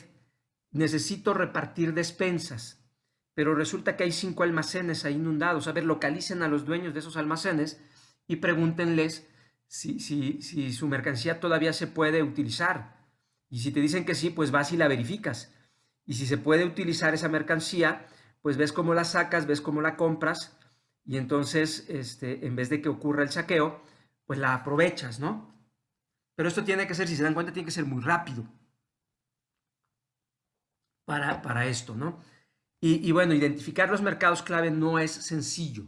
necesito repartir despensas, pero resulta que hay 5 almacenes ahí inundados. A ver, localicen a los dueños de esos almacenes y pregúntenles si su mercancía todavía se puede utilizar. Y si te dicen que sí, pues vas y la verificas. Y si se puede utilizar esa mercancía, pues ves cómo la sacas, ves cómo la compras, y entonces, en vez de que ocurra el saqueo, pues la aprovechas, ¿no? Pero esto tiene que ser, si se dan cuenta, tiene que ser muy rápido para esto, ¿no? Y bueno, identificar los mercados clave no es sencillo,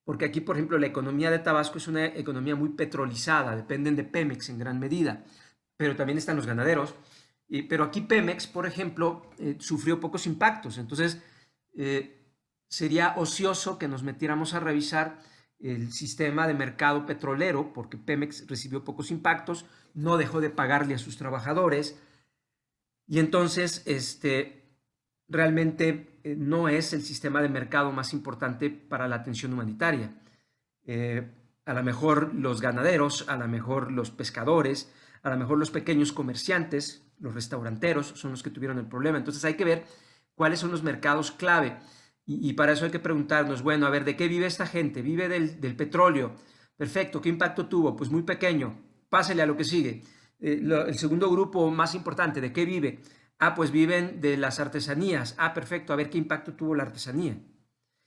porque aquí, por ejemplo, la economía de Tabasco es una economía muy petrolizada, dependen de Pemex en gran medida, pero también están los ganaderos. Pero aquí Pemex, por ejemplo, sufrió pocos impactos, entonces sería ocioso que nos metiéramos a revisar el sistema de mercado petrolero, porque Pemex recibió pocos impactos, no dejó de pagarle a sus trabajadores, y entonces realmente no es el sistema de mercado más importante para la atención humanitaria. A lo mejor los ganaderos, a lo mejor los pescadores, a lo mejor los pequeños comerciantes, los restauranteros son los que tuvieron el problema. Entonces hay que ver cuáles son los mercados clave, y para eso hay que preguntarnos, bueno, a ver, ¿de qué vive esta gente? Vive del petróleo. Perfecto, ¿qué impacto tuvo? Pues muy pequeño. Pásele a lo que sigue. El segundo grupo más importante, ¿de qué vive? Ah, pues viven de las artesanías. Ah, perfecto, a ver qué impacto tuvo la artesanía.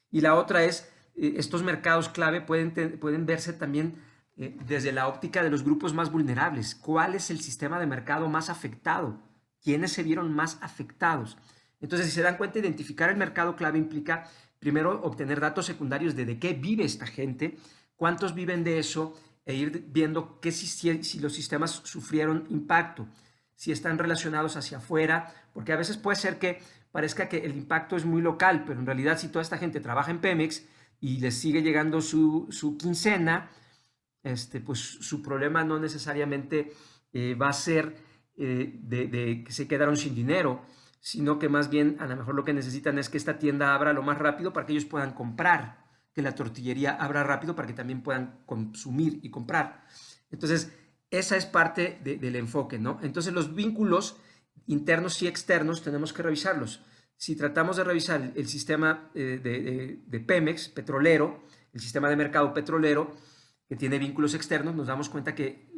Y la otra es, estos mercados clave pueden verse también desde la óptica de los grupos más vulnerables. ¿Cuál es el sistema de mercado más afectado? ¿Quiénes se vieron más afectados? Entonces, si se dan cuenta, identificar el mercado clave implica primero obtener datos secundarios de qué vive esta gente, cuántos viven de eso, e ir viendo si los sistemas sufrieron impacto, si están relacionados hacia afuera, porque a veces puede ser que parezca que el impacto es muy local, pero en realidad si toda esta gente trabaja en Pemex y les sigue llegando su quincena, pues su problema no necesariamente va a ser de que se quedaron sin dinero, sino que más bien a lo mejor lo que necesitan es que esta tienda abra lo más rápido para que ellos puedan comprar, que la tortillería abra rápido para que también puedan consumir y comprar. Entonces, esa es parte del enfoque, ¿no? Entonces, los vínculos internos y externos tenemos que revisarlos. Si tratamos de revisar el sistema de Pemex, petrolero, el sistema de mercado petrolero, que tiene vínculos externos, nos damos cuenta que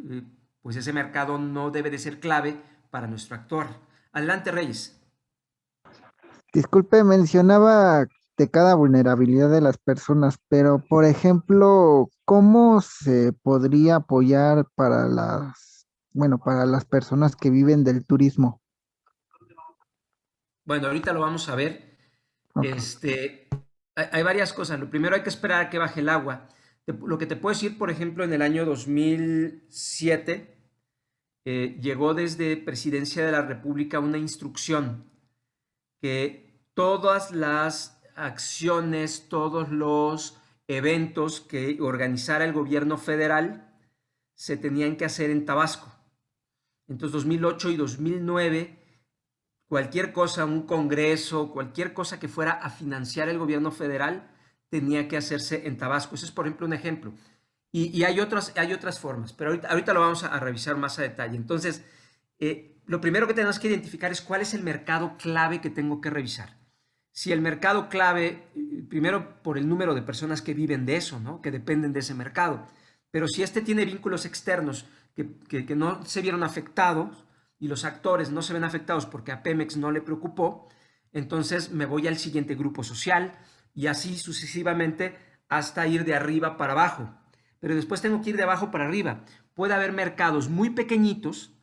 pues ese mercado no debe de ser clave para nuestro actuar. Adelante, Reyes.
Disculpe, mencionaba de cada vulnerabilidad de las personas, pero por ejemplo, ¿cómo se podría apoyar para para las personas que viven del turismo?
Bueno, ahorita lo vamos a ver.
Okay.
Hay varias cosas. Lo primero, hay que esperar a que baje el agua. Lo que te puedo decir, por ejemplo, en el año 2007 llegó desde Presidencia de la República una instrucción que todas las acciones, todos los eventos que organizara el gobierno federal se tenían que hacer en Tabasco. Entonces, 2008 y 2009, cualquier cosa, un congreso, cualquier cosa que fuera a financiar el gobierno federal, tenía que hacerse en Tabasco. Ese es, por ejemplo, un ejemplo. Y hay otras formas, pero ahorita lo vamos a revisar más a detalle. Entonces, lo primero que tenemos que identificar es cuál es el mercado clave que tengo que revisar. Si el mercado clave, primero por el número de personas que viven de eso, ¿no? Que dependen de ese mercado, pero si tiene vínculos externos que no se vieron afectados y los actores no se ven afectados porque a Pemex no le preocupó, entonces me voy al siguiente grupo social y así sucesivamente hasta ir de arriba para abajo. Pero después tengo que ir de abajo para arriba. Puede haber mercados muy pequeñitos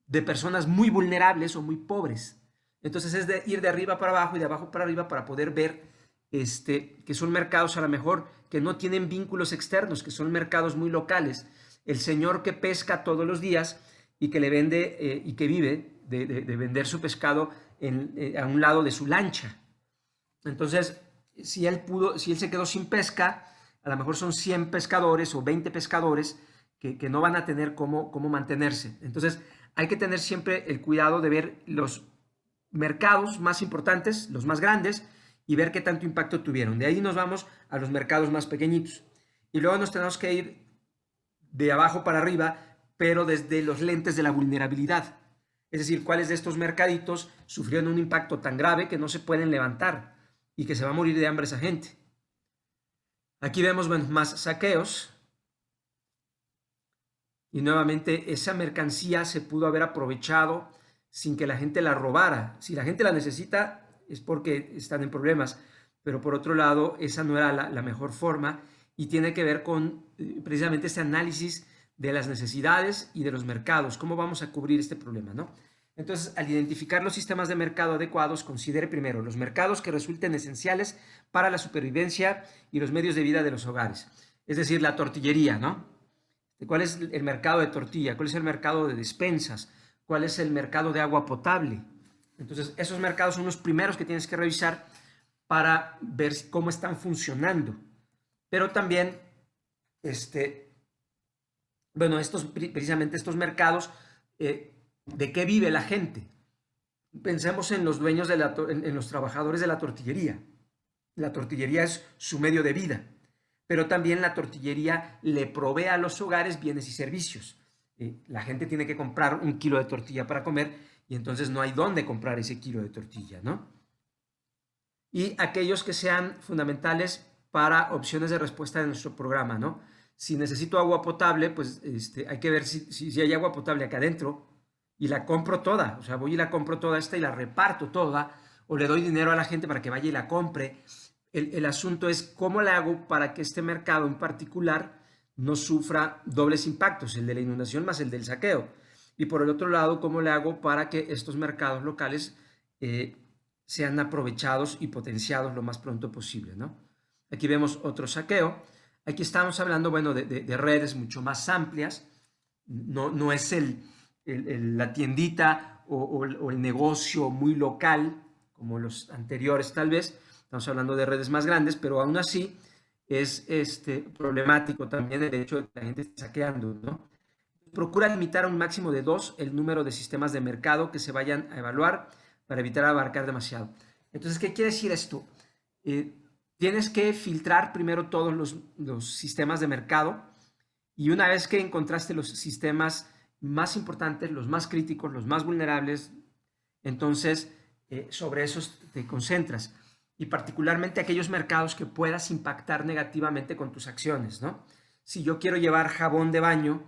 de personas muy vulnerables o muy pobres. Entonces es de ir de arriba para abajo y de abajo para arriba para poder ver que son mercados a lo mejor que no tienen vínculos externos, que son mercados muy locales. El señor que pesca todos los días y que le vende y que vive de vender su pescado a un lado de su lancha. Entonces, si él se quedó sin pesca, a lo mejor son 100 pescadores o 20 pescadores que no van a tener cómo mantenerse. Entonces, hay que tener siempre el cuidado de ver los mercados más importantes, los más grandes, y ver qué tanto impacto tuvieron. De ahí nos vamos a los mercados más pequeñitos. Y luego nos tenemos que ir de abajo para arriba, pero desde los lentes de la vulnerabilidad. Es decir, cuáles de estos mercaditos sufrieron un impacto tan grave que no se pueden levantar y que se va a morir de hambre esa gente. Aquí vemos más saqueos. Y nuevamente esa mercancía se pudo haber aprovechado sin que la gente la robara. Si la gente la necesita es porque están en problemas, pero por otro lado esa no era la mejor forma y tiene que ver con precisamente este análisis de las necesidades y de los mercados, cómo vamos a cubrir este problema, ¿no? Entonces, al identificar los sistemas de mercado adecuados, considere primero los mercados que resulten esenciales para la supervivencia y los medios de vida de los hogares, es decir, la tortillería, ¿no? ¿Cuál es el mercado de tortilla? ¿Cuál es el mercado de despensas? ¿Cuál es el mercado de agua potable? Entonces, esos mercados son los primeros que tienes que revisar para ver cómo están funcionando. Pero también, precisamente estos mercados, ¿de qué vive la gente? Pensemos en los dueños, en los trabajadores de la tortillería. La tortillería es su medio de vida. Pero también la tortillería le provee a los hogares bienes y servicios. La gente tiene que comprar 1 kilo de tortilla para comer y entonces no hay dónde comprar ese kilo de tortilla, ¿no? Y aquellos que sean fundamentales para opciones de respuesta de nuestro programa, ¿no? Si necesito agua potable, pues hay que ver si hay agua potable acá adentro y la compro toda. O sea, voy y la compro toda esta y la reparto toda o le doy dinero a la gente para que vaya y la compre. El asunto es cómo le hago para que este mercado en particular no sufra dobles impactos, el de la inundación más el del saqueo. Y por el otro lado, cómo le hago para que estos mercados locales sean aprovechados y potenciados lo más pronto posible, ¿no? Aquí vemos otro saqueo. Aquí estamos hablando, bueno, de redes mucho más amplias. No es la tiendita o el negocio muy local, como los anteriores tal vez. Estamos hablando de redes más grandes, pero aún así es problemático también el hecho de que la gente esté saqueando, ¿no? Procura limitar a un máximo de 2 el número de sistemas de mercado que se vayan a evaluar para evitar abarcar demasiado. Entonces, ¿qué quiere decir esto? Tienes que filtrar primero todos los sistemas de mercado y una vez que encontraste los sistemas más importantes, los más críticos, los más vulnerables, entonces sobre esos te concentras. Y particularmente aquellos mercados que puedas impactar negativamente con tus acciones, ¿no? Si yo quiero llevar jabón de baño,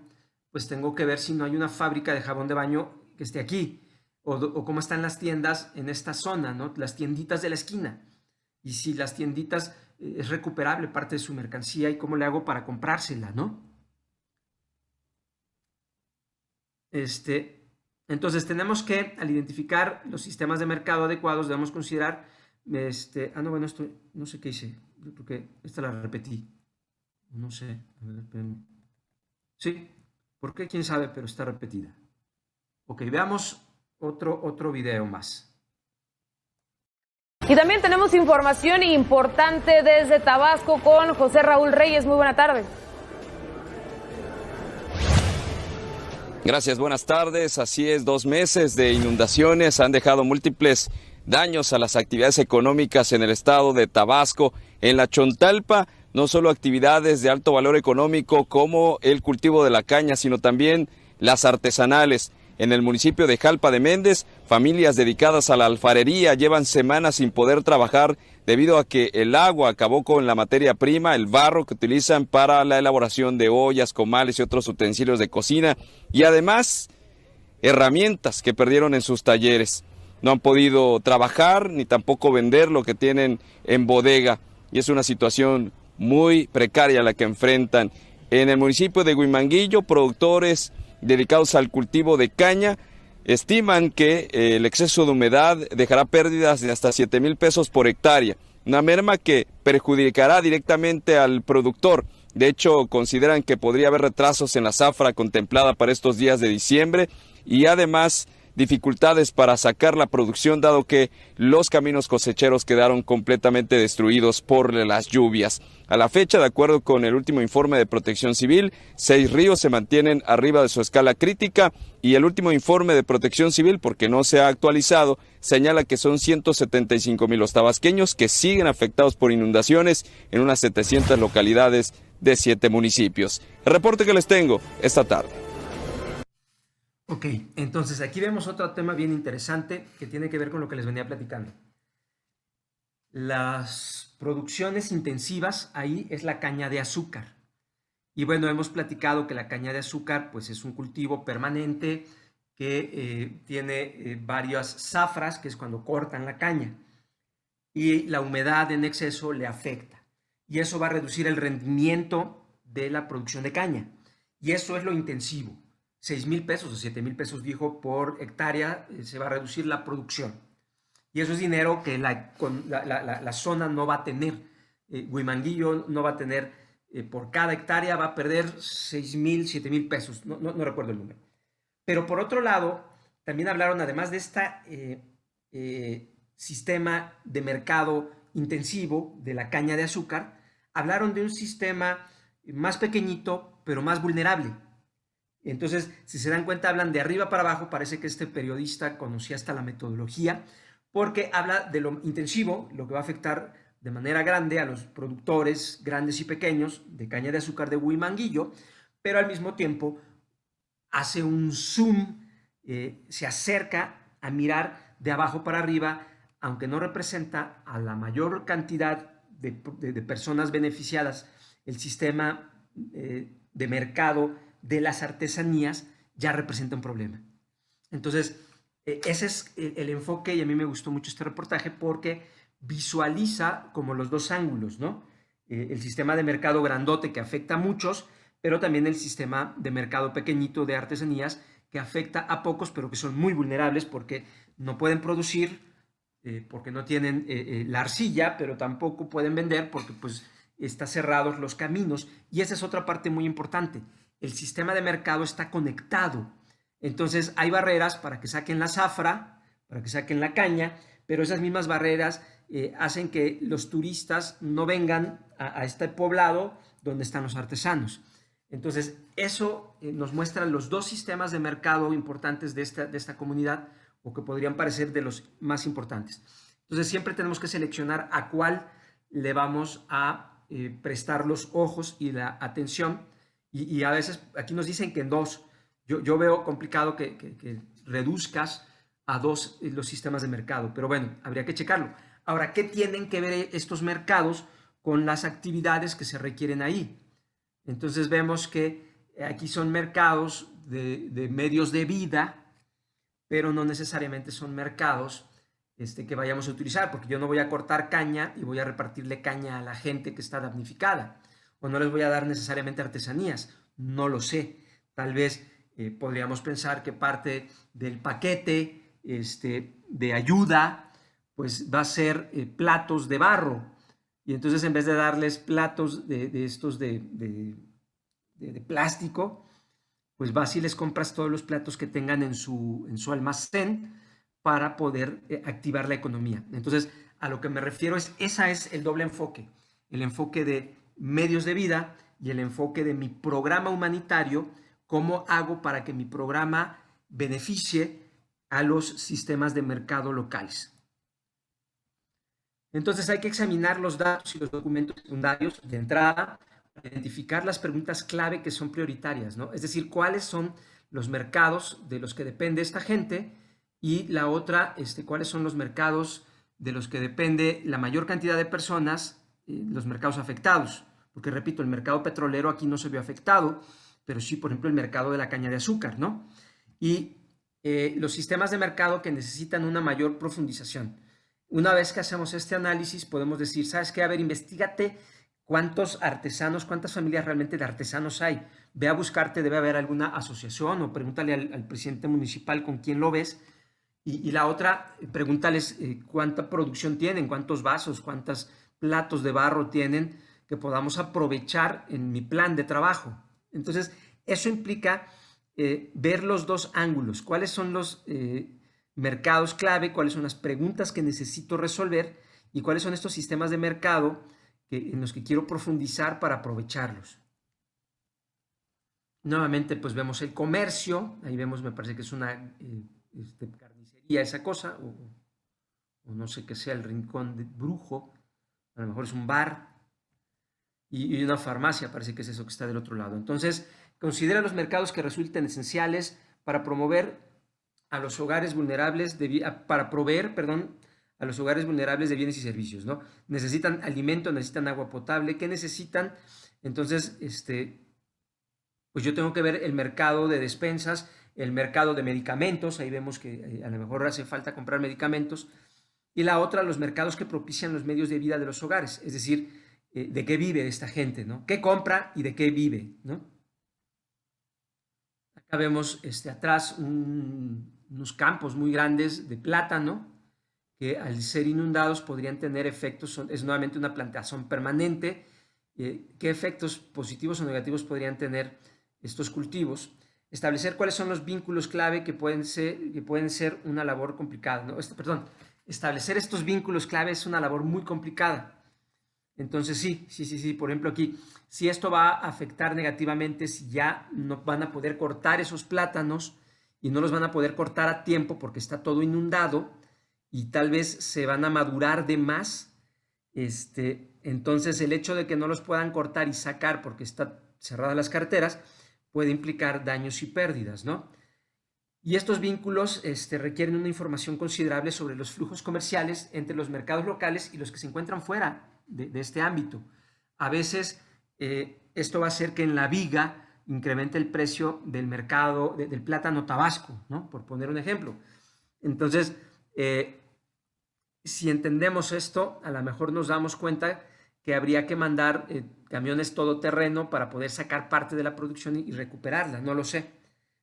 pues tengo que ver si no hay una fábrica de jabón de baño que esté aquí, o cómo están las tiendas en esta zona, ¿no? Las tienditas de la esquina. Y si las tienditas es recuperable parte de su mercancía y cómo le hago para comprársela, ¿no? Entonces tenemos que, al identificar los sistemas de mercado adecuados, debemos considerar bueno, esto no sé qué hice, porque esta la repetí. No sé, a ver, espérenme. Sí, ¿por qué? ¿Quién sabe? Pero está repetida. Ok, veamos otro video más.
Y también tenemos información importante desde Tabasco con José Raúl Reyes. Muy buena tarde.
Gracias, buenas tardes. Así es, 2 meses de inundaciones han dejado múltiples daños a las actividades económicas en el estado de Tabasco. En la Chontalpa, no solo actividades de alto valor económico como el cultivo de la caña, sino también las artesanales. En el municipio de Jalpa de Méndez, familias dedicadas a la alfarería llevan semanas sin poder trabajar debido a que el agua acabó con la materia prima, el barro que utilizan para la elaboración de ollas, comales y otros utensilios de cocina, y además herramientas que perdieron en sus talleres. No han podido trabajar ni tampoco vender lo que tienen en bodega y es una situación muy precaria la que enfrentan. En el municipio de Huimanguillo, productores dedicados al cultivo de caña estiman que el exceso de humedad dejará pérdidas de hasta 7,000 pesos por hectárea, una merma que perjudicará directamente al productor. De hecho, consideran que podría haber retrasos en la zafra contemplada para estos días de diciembre y además dificultades para sacar la producción dado que los caminos cosecheros quedaron completamente destruidos por las lluvias. A la fecha, de acuerdo con el último informe de Protección Civil, 6 ríos se mantienen arriba de su escala crítica y el último informe de Protección Civil, porque no se ha actualizado, señala que son 175,000 los tabasqueños que siguen afectados por inundaciones en unas 700 localidades de 7 municipios. El reporte que les tengo esta tarde.
Ok, entonces aquí vemos otro tema bien interesante que tiene que ver con lo que les venía platicando. Las producciones intensivas, ahí es la caña de azúcar. Y bueno, hemos platicado que la caña de azúcar pues es un cultivo permanente que tiene varias zafras, que es cuando cortan la caña. Y la humedad en exceso le afecta. Y eso va a reducir el rendimiento de la producción de caña. Y eso es lo intensivo. 6,000 pesos o 7,000 pesos, dijo, por hectárea se va a reducir la producción. Y eso es dinero que la zona no va a tener. Huimanguillo no va a tener, por cada hectárea va a perder 6,000, 7,000 pesos. No recuerdo el número. Pero por otro lado, también hablaron, además de este sistema de mercado intensivo de la caña de azúcar, hablaron de un sistema más pequeñito, pero más vulnerable. Entonces, si se dan cuenta, hablan de arriba para abajo. Parece que este periodista conocía hasta la metodología, porque habla de lo intensivo, lo que va a afectar de manera grande a los productores grandes y pequeños de caña de azúcar de Huimanguillo, pero al mismo tiempo hace un zoom, se acerca a mirar de abajo para arriba, aunque no representa a la mayor cantidad de personas beneficiadas. El sistema de mercado de las artesanías ya representa un problema. Entonces, ese es el enfoque, y a mí me gustó mucho este reportaje porque visualiza como los dos ángulos, ¿no? El sistema de mercado grandote que afecta a muchos, pero también el sistema de mercado pequeñito de artesanías que afecta a pocos, pero que son muy vulnerables porque no pueden producir, porque no tienen la arcilla, pero tampoco pueden vender porque pues están cerrados los caminos. Y esa es otra parte muy importante. El sistema de mercado está conectado. Entonces hay barreras para que saquen la zafra, para que saquen la caña, pero esas mismas barreras hacen que los turistas no vengan a este poblado donde están los artesanos. Entonces eso nos muestra los dos sistemas de mercado importantes de esta comunidad, o que podrían parecer de los más importantes. Entonces siempre tenemos que seleccionar a cuál le vamos a prestar los ojos y la atención. Y a veces aquí nos dicen que en dos. Yo veo complicado que reduzcas a dos los sistemas de mercado, pero bueno, habría que checarlo. Ahora, ¿qué tienen que ver estos mercados con las actividades que se requieren ahí? Entonces vemos que aquí son mercados de medios de vida, pero no necesariamente son mercados que vayamos a utilizar, porque yo no voy a cortar caña y voy a repartirle caña a la gente que está damnificada, o no les voy a dar necesariamente artesanías, no lo sé. Tal vez podríamos pensar que parte del paquete de ayuda pues va a ser platos de barro, y entonces en vez de darles platos de estos de plástico, pues vas y les compras todos los platos que tengan en su almacén para poder activar la economía. Entonces, a lo que me refiero ese es el doble enfoque, el enfoque de medios de vida y el enfoque de mi programa humanitario. ¿Cómo hago para que mi programa beneficie a los sistemas de mercado locales? Entonces hay que examinar los datos y los documentos secundarios de entrada, identificar las preguntas clave que son prioritarias, ¿no? Es decir, cuáles son los mercados de los que depende esta gente, y la otra, cuáles son los mercados de los que depende la mayor cantidad de personas, los mercados afectados. Porque repito, el mercado petrolero aquí no se vio afectado, pero sí, por ejemplo, el mercado de la caña de azúcar, ¿no? Y los sistemas de mercado que necesitan una mayor profundización. Una vez que hacemos este análisis, podemos decir, ¿sabes qué? A ver, investígate cuántos artesanos, cuántas familias realmente de artesanos hay. Ve a buscarte, debe haber alguna asociación, o pregúntale al presidente municipal con quién lo ves. Y la otra, pregúntales cuánta producción tienen, cuántos vasos, cuántos platos de barro tienen, que podamos aprovechar en mi plan de trabajo. Entonces, eso implica ver los dos ángulos, cuáles son los mercados clave, cuáles son las preguntas que necesito resolver y cuáles son estos sistemas de mercado en los que quiero profundizar para aprovecharlos. Nuevamente, pues vemos el comercio, ahí vemos, me parece que es una carnicería esa cosa, o no sé qué sea, el rincón de brujo, a lo mejor es un bar, y una farmacia, parece que es eso que está del otro lado. Entonces, considera los mercados que resulten esenciales para promover a los hogares vulnerables, para proveer, perdón, a los hogares vulnerables de bienes y servicios, ¿no? Necesitan alimento, necesitan agua potable, ¿qué necesitan? Entonces, pues yo tengo que ver el mercado de despensas, el mercado de medicamentos, ahí vemos que a lo mejor hace falta comprar medicamentos, y la otra, los mercados que propician los medios de vida de los hogares, es decir, de qué vive esta gente, ¿no? ¿Qué compra y de qué vive, ¿no? Acá vemos atrás unos campos muy grandes de plátano que al ser inundados podrían tener efectos, es nuevamente una plantación permanente. ¿Qué efectos positivos o negativos podrían tener estos cultivos? Establecer cuáles son los vínculos clave que pueden ser una labor complicada, ¿no? Establecer estos vínculos clave es una labor muy complicada. Entonces sí, por ejemplo aquí, si esto va a afectar negativamente, si ya no van a poder cortar esos plátanos y no los van a poder cortar a tiempo porque está todo inundado y tal vez se van a madurar de más, entonces el hecho de que no los puedan cortar y sacar porque están cerradas las carreteras puede implicar daños y pérdidas, ¿no? Y estos vínculos requieren una información considerable sobre los flujos comerciales entre los mercados locales y los que se encuentran fuera de este ámbito. A veces esto va a hacer que en la viga incremente el precio del mercado del plátano tabasco, ¿no? Por poner un ejemplo. Entonces, si entendemos esto, a lo mejor nos damos cuenta que habría que mandar camiones todoterreno para poder sacar parte de la producción y recuperarla, no lo sé.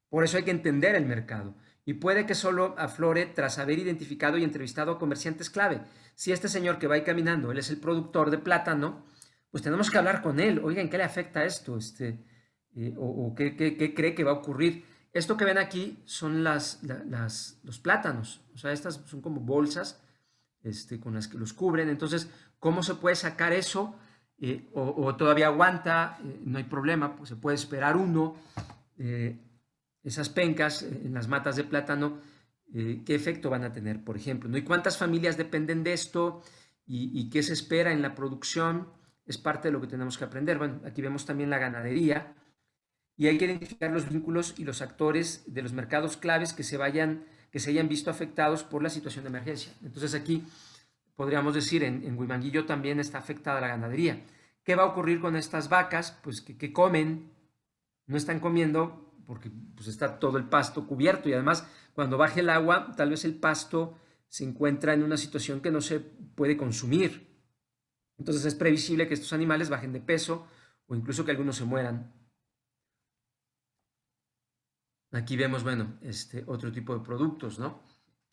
Por eso hay que entender el mercado. Y puede que solo aflore tras haber identificado y entrevistado a comerciantes clave. Si este señor que va ahí caminando, él es el productor de plátano, pues tenemos que hablar con él. Oigan, ¿qué le afecta esto? ¿Qué cree que va a ocurrir? Esto que ven aquí son los plátanos. O sea, estas son como bolsas con las que los cubren. Entonces, ¿cómo se puede sacar eso? O todavía aguanta, no hay problema, pues se puede esperar uno. Esas pencas en las matas de plátano, ¿qué efecto van a tener, por ejemplo? ¿No? ¿Y cuántas familias dependen de esto? ¿Y qué se espera en la producción? Es parte de lo que tenemos que aprender. Bueno, aquí vemos también la ganadería y hay que identificar los vínculos y los actores de los mercados claves que se hayan visto afectados por la situación de emergencia. Entonces aquí podríamos decir, en Huimanguillo también está afectada la ganadería. ¿Qué va a ocurrir con estas vacas? Pues que comen, no están comiendo porque pues está todo el pasto cubierto y además cuando baje el agua tal vez el pasto se encuentra en una situación que no se puede consumir. Entonces es previsible que estos animales bajen de peso o incluso que algunos se mueran. Aquí vemos, bueno, otro tipo de productos, ¿no?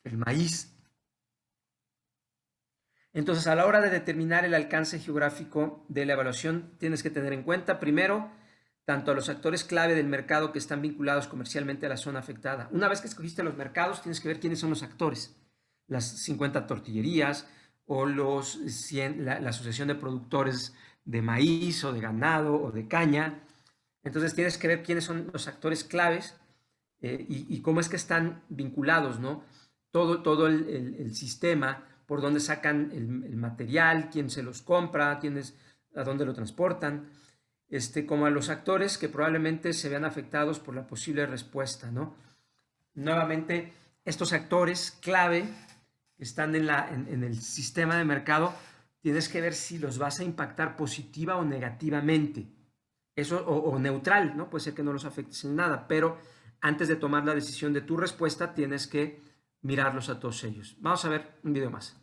El maíz. Entonces, a la hora de determinar el alcance geográfico de la evaluación, tienes que tener en cuenta, primero, tanto a los actores clave del mercado que están vinculados comercialmente a la zona afectada. Una vez que escogiste los mercados, tienes que ver quiénes son los actores. Las 50 tortillerías o la Asociación de Productores de Maíz o de Ganado o de Caña. Entonces, tienes que ver quiénes son los actores claves y cómo es que están vinculados, ¿no? Todo el sistema, por dónde sacan el material, quién se los compra, a dónde lo transportan. Como a los actores que probablemente se vean afectados por la posible respuesta, ¿no? Nuevamente, estos actores clave que están en el sistema de mercado, tienes que ver si los vas a impactar positiva o negativamente. Eso, o neutral, ¿no? Puede ser que no los afectes en nada, pero antes de tomar la decisión de tu respuesta, tienes que mirarlos a todos ellos. Vamos a ver un video más.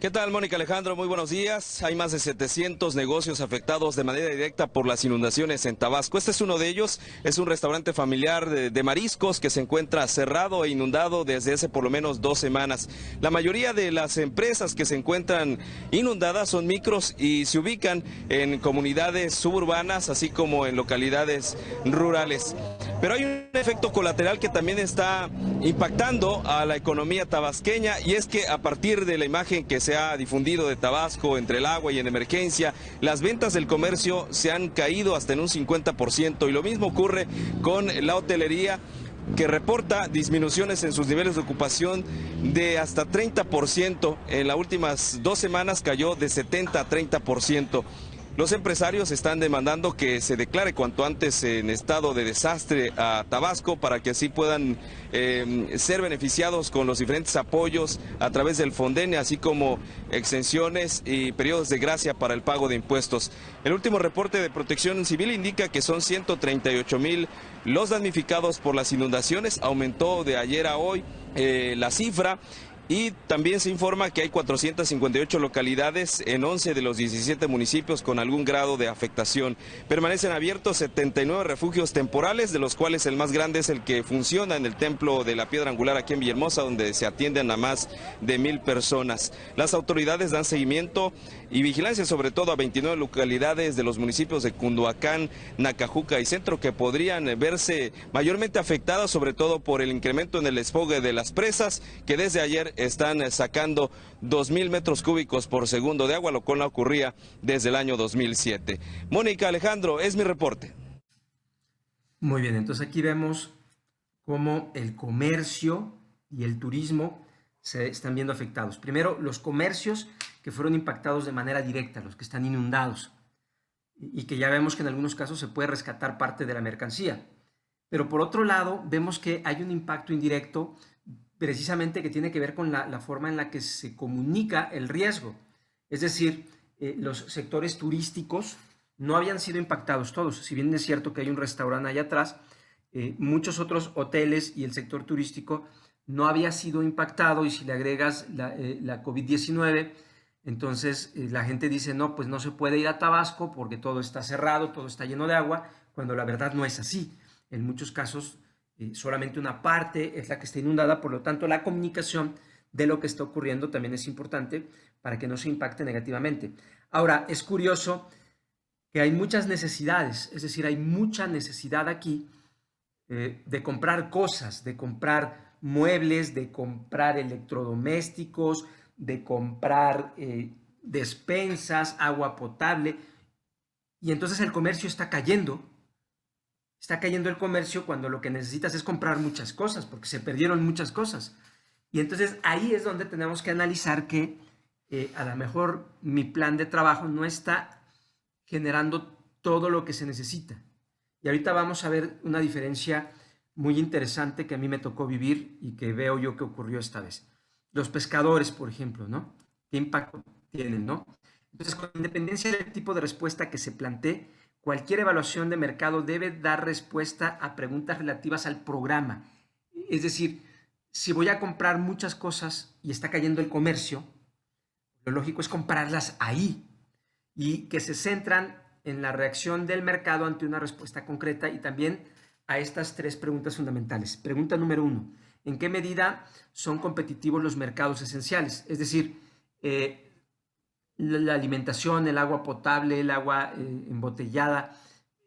¿Qué tal, Mónica Alejandro? Muy buenos días. Hay más de 700 negocios afectados de manera directa por las inundaciones en Tabasco. Este es uno de ellos. Es un restaurante familiar de mariscos que se encuentra cerrado e inundado desde hace por lo menos 2 semanas. La mayoría de las empresas que se encuentran inundadas son micros y se ubican en comunidades suburbanas, así como en localidades rurales. Pero hay un efecto colateral que también está impactando a la economía tabasqueña, y es que a partir de la imagen que se ha difundido de Tabasco entre el agua y en emergencia, las ventas del comercio se han caído hasta en un 50%, y lo mismo ocurre con la hotelería, que reporta disminuciones en sus niveles de ocupación de hasta 30%. En las últimas 2 semanas cayó de 70 a 30%. Los empresarios están demandando que se declare cuanto antes en estado de desastre a Tabasco para que así puedan ser beneficiados con los diferentes apoyos a través del Fondene, así como exenciones y periodos de gracia para el pago de impuestos. El último reporte de Protección Civil indica que son 138,000 los damnificados por las inundaciones. Aumentó de ayer a hoy la cifra. Y también se informa que hay 458 localidades en 11 de los 17 municipios con algún grado de afectación. Permanecen abiertos 79 refugios temporales, de los cuales el más grande es el que funciona en el Templo de la Piedra Angular aquí en Villahermosa, donde se atienden a más de 1,000 personas. Las autoridades dan seguimiento y vigilancia sobre todo a 29 localidades de los municipios de Cunduacán, Nacajuca y Centro, que podrían verse mayormente afectadas, sobre todo por el incremento en el desfogue de las presas, que desde ayer están sacando 2,000 metros cúbicos por segundo de agua, lo cual no ocurría desde el año 2007. Mónica Alejandro, es mi reporte.
Muy bien, entonces aquí vemos cómo el comercio y el turismo se están viendo afectados. Primero, los comercios que fueron impactados de manera directa, los que están inundados, y que ya vemos que en algunos casos se puede rescatar parte de la mercancía. Pero por otro lado, vemos que hay un impacto indirecto precisamente que tiene que ver con la forma en la que se comunica el riesgo. Es decir, los sectores turísticos no habían sido impactados todos. Si bien es cierto que hay un restaurante allá atrás, muchos otros hoteles y el sector turístico no había sido impactado, y si le agregas la COVID-19, entonces la gente dice, no, pues no se puede ir a Tabasco porque todo está cerrado, todo está lleno de agua, cuando la verdad no es así. En muchos casos solamente una parte es la que está inundada, por lo tanto la comunicación de lo que está ocurriendo también es importante para que no se impacte negativamente. Ahora, es curioso que hay muchas necesidades, es decir, hay mucha necesidad aquí de comprar cosas, de comprar muebles, de comprar electrodomésticos, de comprar despensas, agua potable, y entonces el comercio está cayendo. Está cayendo el comercio cuando lo que necesitas es comprar muchas cosas, porque se perdieron muchas cosas. Y entonces ahí es donde tenemos que analizar que a lo mejor mi plan de trabajo no está generando todo lo que se necesita. Y ahorita vamos a ver una diferencia muy interesante que a mí me tocó vivir y que veo yo que ocurrió esta vez. Los pescadores, por ejemplo, ¿no? ¿Qué impacto tienen, no? Entonces, con independencia del tipo de respuesta que se plantee, cualquier evaluación de mercado debe dar respuesta a preguntas relativas al programa. Es decir, si voy a comprar muchas cosas y está cayendo el comercio, lo lógico es comprarlas ahí, y que se centran en la reacción del mercado ante una respuesta concreta, y también a estas 3 preguntas fundamentales. Pregunta número 1, ¿en qué medida son competitivos los mercados esenciales? Es decir, la alimentación, el agua potable, el agua embotellada,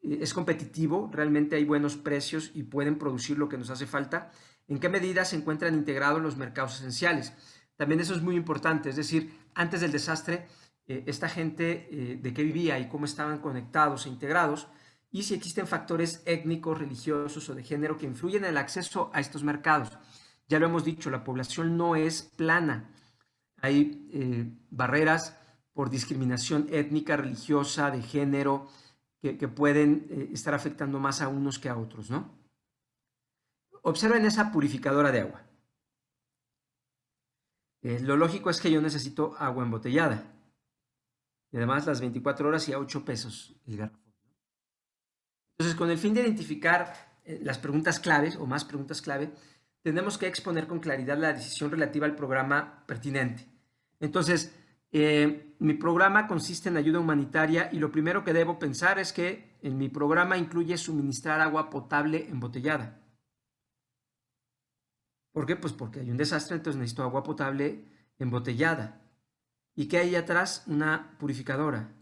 es competitivo, realmente hay buenos precios y pueden producir lo que nos hace falta. ¿En qué medida se encuentran integrados los mercados esenciales? También eso es muy importante, es decir, antes del desastre, esta gente de qué vivía y cómo estaban conectados e integrados, y si existen factores étnicos, religiosos o de género que influyen en el acceso a estos mercados. Ya lo hemos dicho, la población no es plana, hay barreras por discriminación étnica, religiosa, de género, que pueden estar afectando más a unos que a otros, ¿no? Observen esa purificadora de agua. Lo lógico es que yo necesito agua embotellada. Y además las 24 horas y a 8 pesos el garrafón. Entonces, con el fin de identificar las preguntas claves o más preguntas clave, tenemos que exponer con claridad la decisión relativa al programa pertinente. Entonces, Mi programa consiste en ayuda humanitaria y lo primero que debo pensar es que en mi programa incluye suministrar agua potable embotellada. ¿Por qué? Pues porque hay un desastre, entonces necesito agua potable embotellada. ¿Y qué hay atrás? Una purificadora.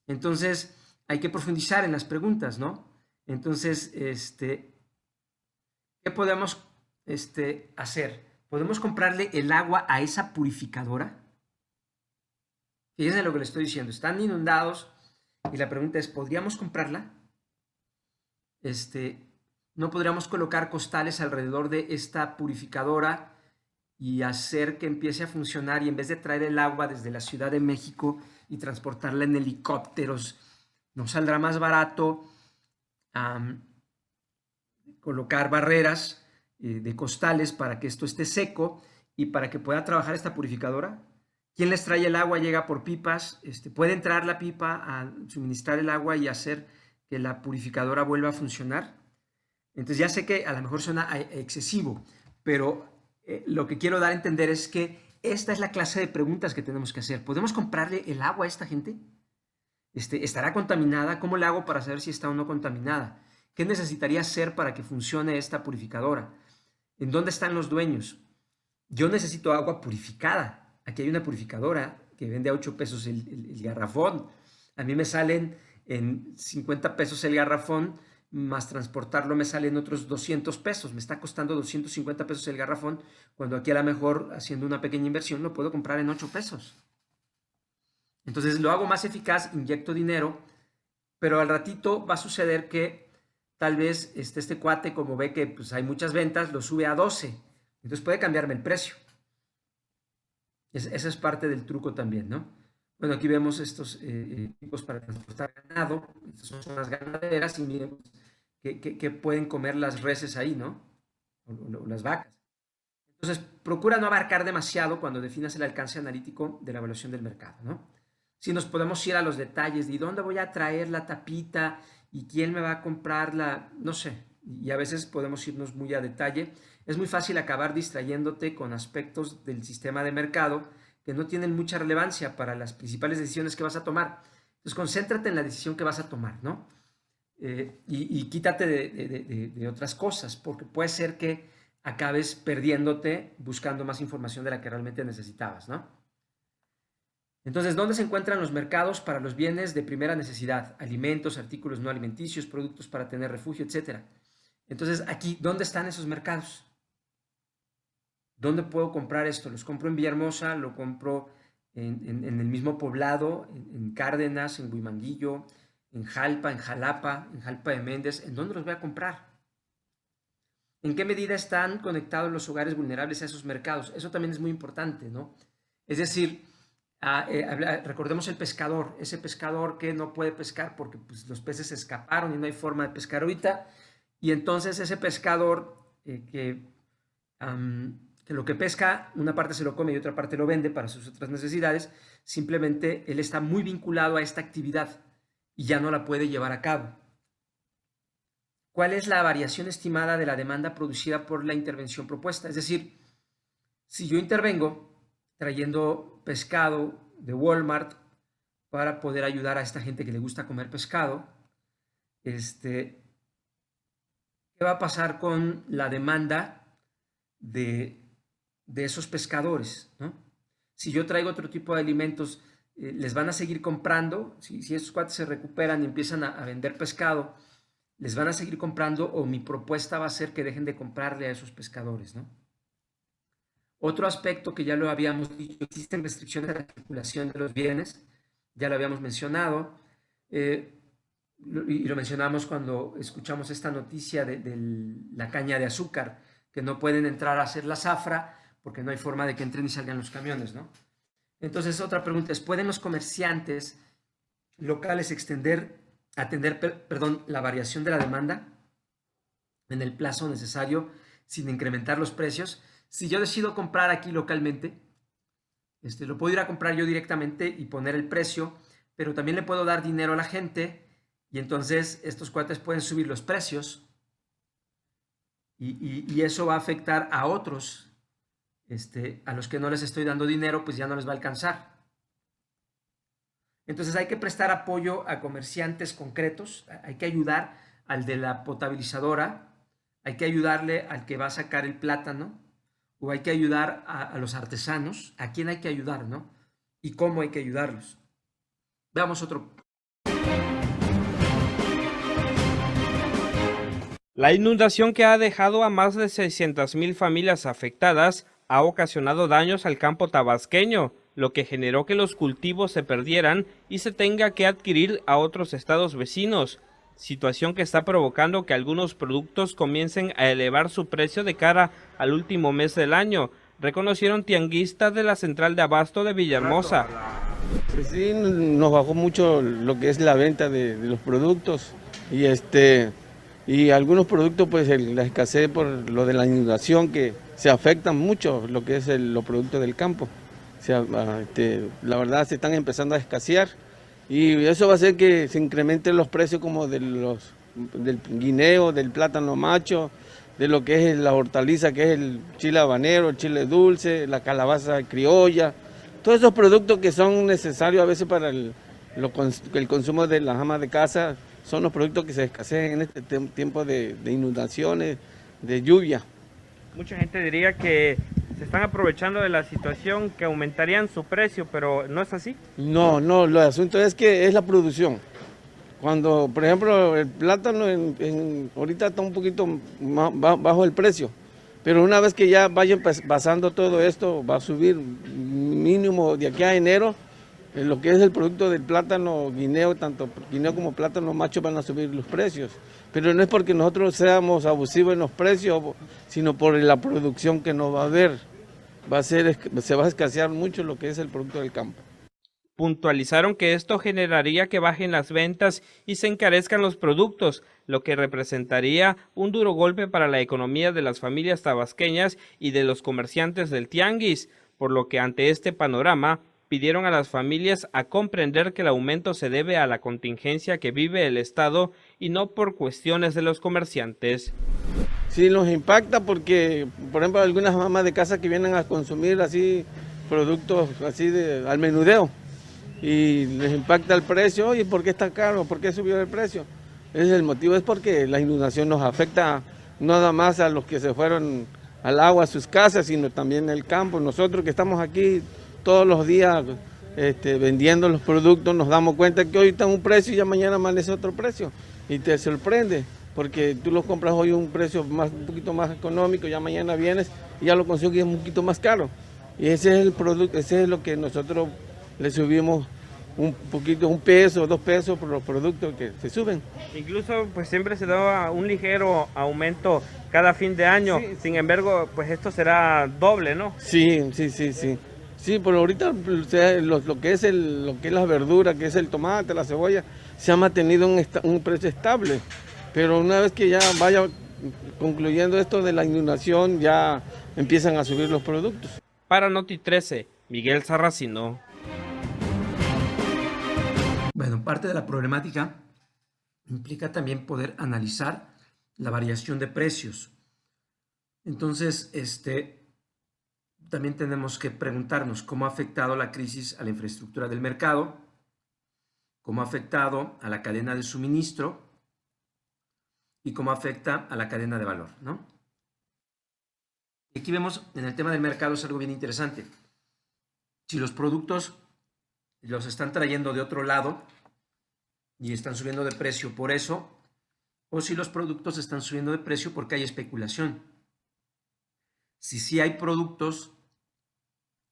Entonces, hay que profundizar en las preguntas, ¿no? Entonces, ¿qué podemos hacer? ¿Podemos comprarle el agua a esa purificadora? Fíjense lo que les estoy diciendo. Están inundados y la pregunta es, ¿podríamos comprarla? ¿No podríamos colocar costales alrededor de esta purificadora y hacer que empiece a funcionar y en vez de traer el agua desde la Ciudad de México y transportarla en helicópteros, nos saldrá más barato colocar barreras de costales para que esto esté seco y para que pueda trabajar esta purificadora? ¿Quién les trae el agua? Llega por pipas. ¿Puede entrar la pipa a suministrar el agua y hacer que la purificadora vuelva a funcionar? Entonces ya sé que a lo mejor suena excesivo, pero lo que quiero dar a entender es que esta es la clase de preguntas que tenemos que hacer. ¿Podemos comprarle el agua a esta gente? ¿Estará contaminada? ¿Cómo le hago para saber si está o no contaminada? ¿Qué necesitaría hacer para que funcione esta purificadora? ¿En dónde están los dueños? Yo necesito agua purificada. Aquí hay una purificadora que vende a 8 pesos el garrafón. A mí me salen en 50 pesos el garrafón, más transportarlo me salen otros 200 pesos. Me está costando 250 pesos el garrafón, cuando aquí a lo mejor, haciendo una pequeña inversión, lo puedo comprar en 8 pesos. Entonces lo hago más eficaz, inyecto dinero, pero al ratito va a suceder que tal vez este cuate, como ve que pues, hay muchas ventas, lo sube a 12. Entonces puede cambiarme el precio. Esa es parte del truco también, ¿no? Bueno, aquí vemos estos equipos para transportar ganado. Estas son zonas ganaderas y miren que pueden comer las reses ahí, ¿no? O las vacas. Entonces, procura no abarcar demasiado cuando definas el alcance analítico de la evaluación del mercado, ¿no? Si nos podemos ir a los detalles de dónde voy a traer la tapita y quién me va a comprar la, no sé, y a veces podemos irnos muy a detalle. Es muy fácil acabar distrayéndote con aspectos del sistema de mercado que no tienen mucha relevancia para las principales decisiones que vas a tomar. Entonces, concéntrate en la decisión que vas a tomar, ¿no? Y quítate de otras cosas, porque puede ser que acabes perdiéndote buscando más información de la que realmente necesitabas, ¿no? Entonces, ¿dónde se encuentran los mercados para los bienes de primera necesidad? Alimentos, artículos no alimenticios, productos para tener refugio, etcétera. Entonces, aquí, ¿dónde están esos mercados? ¿Dónde puedo comprar esto? ¿Los compro en Villahermosa? ¿Lo compro en el mismo poblado? ¿En Cárdenas? ¿En Huimanguillo? ¿En Jalpa? ¿En Jalapa? ¿En Jalpa de Méndez? ¿En dónde los voy a comprar? ¿En qué medida están conectados los hogares vulnerables a esos mercados? Eso también es muy importante, ¿no? Es decir, recordemos el pescador, ese pescador que no puede pescar porque pues, los peces se escaparon y no hay forma de pescar ahorita. Y entonces ese pescador que lo que pesca, una parte se lo come y otra parte lo vende para sus otras necesidades, simplemente él está muy vinculado a esta actividad y ya no la puede llevar a cabo. ¿Cuál es la variación estimada de la demanda producida por la intervención propuesta? Es decir, si yo intervengo trayendo pescado de Walmart para poder ayudar a esta gente que le gusta comer pescado, ¿qué va a pasar con la demanda de esos pescadores, ¿no? Si yo traigo otro tipo de alimentos, les van a seguir comprando. Si esos cuates se recuperan y empiezan a vender pescado, les van a seguir comprando, o mi propuesta va a ser que dejen de comprarle a esos pescadores, ¿no? Otro aspecto que ya lo habíamos dicho, existen restricciones a la circulación de los bienes, ya lo habíamos mencionado, y lo mencionamos cuando escuchamos esta noticia de la caña de azúcar, que no pueden entrar a hacer la zafra porque no hay forma de que entren y salgan los camiones, ¿no? Entonces, otra pregunta es, ¿pueden los comerciantes locales atender la variación de la demanda en el plazo necesario sin incrementar los precios? Si yo decido comprar aquí localmente, lo puedo ir a comprar yo directamente y poner el precio, pero también le puedo dar dinero a la gente y entonces estos cuates pueden subir los precios y eso va a afectar a otros a los que no les estoy dando dinero, pues ya no les va a alcanzar. Entonces hay que prestar apoyo a comerciantes concretos, hay que ayudar al de la potabilizadora, hay que ayudarle al que va a sacar el plátano, o hay que ayudar a los artesanos. ¿A quién hay que ayudar, no? ¿Y cómo hay que ayudarlos? Veamos otro.
La inundación que ha dejado a más de 600,000 familias afectadas ha ocasionado daños al campo tabasqueño, lo que generó que los cultivos se perdieran y se tenga que adquirir a otros estados vecinos, situación que está provocando que algunos productos comiencen a elevar su precio de cara al último mes del año, reconocieron tianguistas de la central de abasto de Villahermosa.
Pues sí, nos bajó mucho lo que es la venta de los productos y algunos productos, pues la escasez por lo de la inundación, que se afectan mucho lo que es los productos del campo. O sea, la verdad se están empezando a escasear y eso va a hacer que se incrementen los precios como del guineo, del plátano macho, de lo que es la hortaliza, que es el chile habanero, el chile dulce, la calabaza criolla, todos esos productos que son necesarios a veces para el consumo de las amas de casa, son los productos que se escasean en este tiempo de inundaciones, de lluvia.
Mucha gente diría que se están aprovechando de la situación, que aumentarían su precio, pero ¿no es así?
No, el asunto es que es la producción. Cuando, por ejemplo, el plátano ahorita está un poquito más bajo el precio, pero una vez que ya vaya pasando todo esto, va a subir mínimo de aquí a enero. Lo que es el producto del plátano guineo, tanto guineo como plátano macho, van a subir los precios. Pero no es porque nosotros seamos abusivos en los precios, sino por la producción que no va a haber. Se va a escasear mucho lo que es el producto del campo.
Puntualizaron que esto generaría que bajen las ventas y se encarezcan los productos, lo que representaría un duro golpe para la economía de las familias tabasqueñas y de los comerciantes del tianguis, por lo que ante este panorama pidieron a las familias a comprender que el aumento se debe a la contingencia que vive el Estado y no por cuestiones de los comerciantes.
Sí, nos impacta porque, por ejemplo, algunas mamás de casa que vienen a consumir así productos así al menudeo y les impacta el precio. Oye, ¿por qué está caro? ¿Por qué subió el precio? El motivo es porque la inundación nos afecta no nada más a los que se fueron al agua a sus casas, sino también el campo. Nosotros que estamos aquí todos los días vendiendo los productos, nos damos cuenta que hoy está un precio y ya mañana amanece otro precio. Y te sorprende, porque tú los compras hoy a un precio un poquito más económico, ya mañana vienes y ya lo consigues un poquito más caro. Y ese es el producto, ese es lo que nosotros le subimos un poquito, 1 peso, 2 pesos por los productos que se suben.
Incluso pues siempre se da un ligero aumento cada fin de año, sí. Sin embargo pues esto será doble, ¿no?
Sí. Sí, pero ahorita lo que es la verdura, que es el tomate, la cebolla, se ha mantenido un precio estable. Pero una vez que ya vaya concluyendo esto de la inundación, ya empiezan a subir los productos.
Para Noti 13, Miguel Sarracino.
Bueno, parte de la problemática implica también poder analizar la variación de precios. Entonces, también tenemos que preguntarnos cómo ha afectado la crisis a la infraestructura del mercado, cómo ha afectado a la cadena de suministro y cómo afecta a la cadena de valor, ¿no? Aquí vemos en el tema del mercado es algo bien interesante. Si los productos los están trayendo de otro lado y están subiendo de precio por eso, o si los productos están subiendo de precio porque hay especulación. Si sí hay productos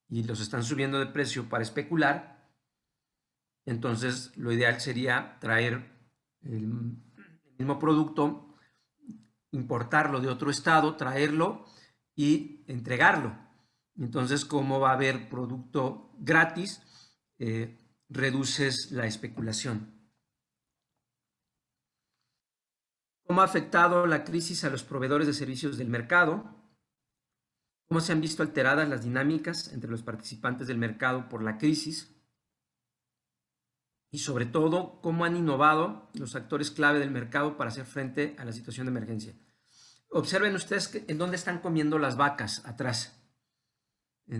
y los están subiendo de precio para especular, entonces lo ideal sería traer el mismo producto, importarlo de otro estado, traerlo y entregarlo. Entonces, como va a haber producto gratis, reduces la especulación. ¿Cómo ha afectado la crisis a los proveedores de servicios del mercado? ¿Cómo se han visto alteradas las dinámicas entre los participantes del mercado por la crisis? Y sobre todo, ¿cómo han innovado los actores clave del mercado para hacer frente a la situación de emergencia? Observen ustedes en dónde están comiendo las vacas atrás.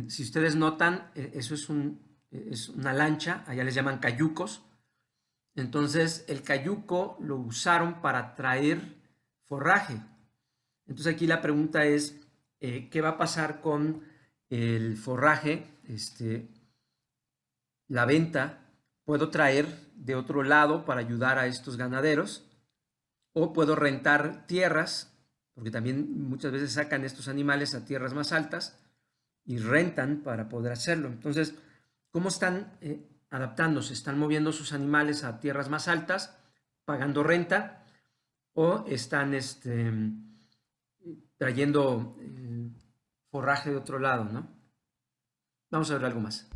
Si ustedes notan, eso es una lancha, allá les llaman cayucos. Entonces el cayuco lo usaron para traer forraje. Entonces aquí la pregunta es, ¿qué va a pasar con el forraje? La venta, ¿puedo traer de otro lado para ayudar a estos ganaderos? ¿O puedo rentar tierras? Porque también muchas veces sacan estos animales a tierras más altas y rentan para poder hacerlo. Entonces, ¿cómo están adaptándose? ¿Están moviendo sus animales a tierras más altas, pagando renta? ¿O están trayendo forraje de otro lado, ¿no? Vamos a ver algo más.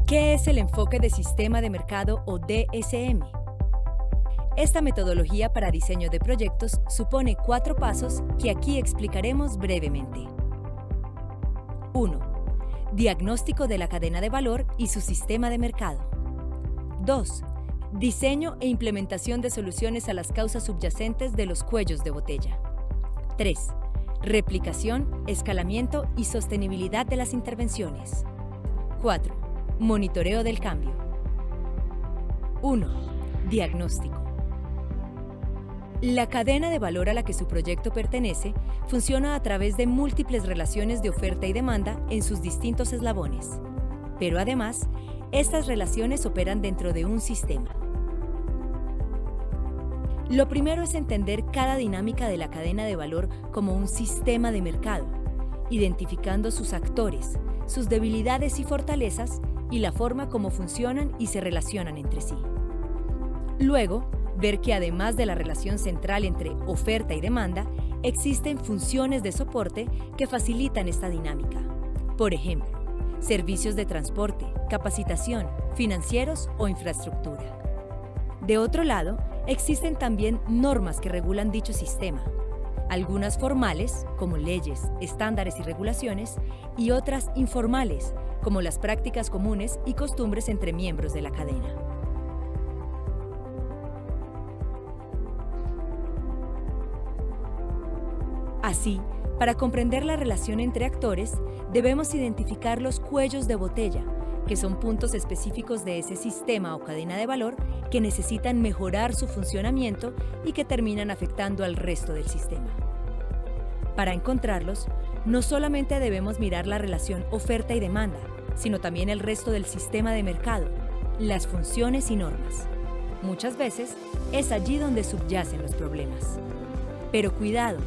¿Qué es el enfoque de sistema de mercado o DSM? Esta metodología para diseño de proyectos supone 4 pasos que aquí explicaremos brevemente. 1. Diagnóstico de la cadena de valor y su sistema de mercado. 2. Diseño e implementación de soluciones a las causas subyacentes de los cuellos de botella. 3. Replicación, escalamiento y sostenibilidad de las intervenciones. 4. Monitoreo del cambio. 1. Diagnóstico. La cadena de valor a la que su proyecto pertenece funciona a través de múltiples relaciones de oferta y demanda en sus distintos eslabones. Pero además, estas relaciones operan dentro de un sistema. Lo primero es entender cada dinámica de la cadena de valor como un sistema de mercado, identificando sus actores, sus debilidades y fortalezas y la forma como funcionan y se relacionan entre sí. Luego, ver que además de la relación central entre oferta y demanda, existen funciones de soporte que facilitan esta dinámica. Por ejemplo, servicios de transporte, capacitación, financieros o infraestructura. De otro lado, existen también normas que regulan dicho sistema, algunas formales, como leyes, estándares y regulaciones, y otras informales, como las prácticas comunes y costumbres entre miembros de la cadena. Así, para comprender la relación entre actores, debemos identificar los cuellos de botella, que son puntos específicos de ese sistema o cadena de valor que necesitan mejorar su funcionamiento y que terminan afectando al resto del sistema. Para encontrarlos, no solamente debemos mirar la relación oferta y demanda, sino también el resto del sistema de mercado, las funciones y normas. Muchas veces es allí donde subyacen los problemas. Pero cuidado,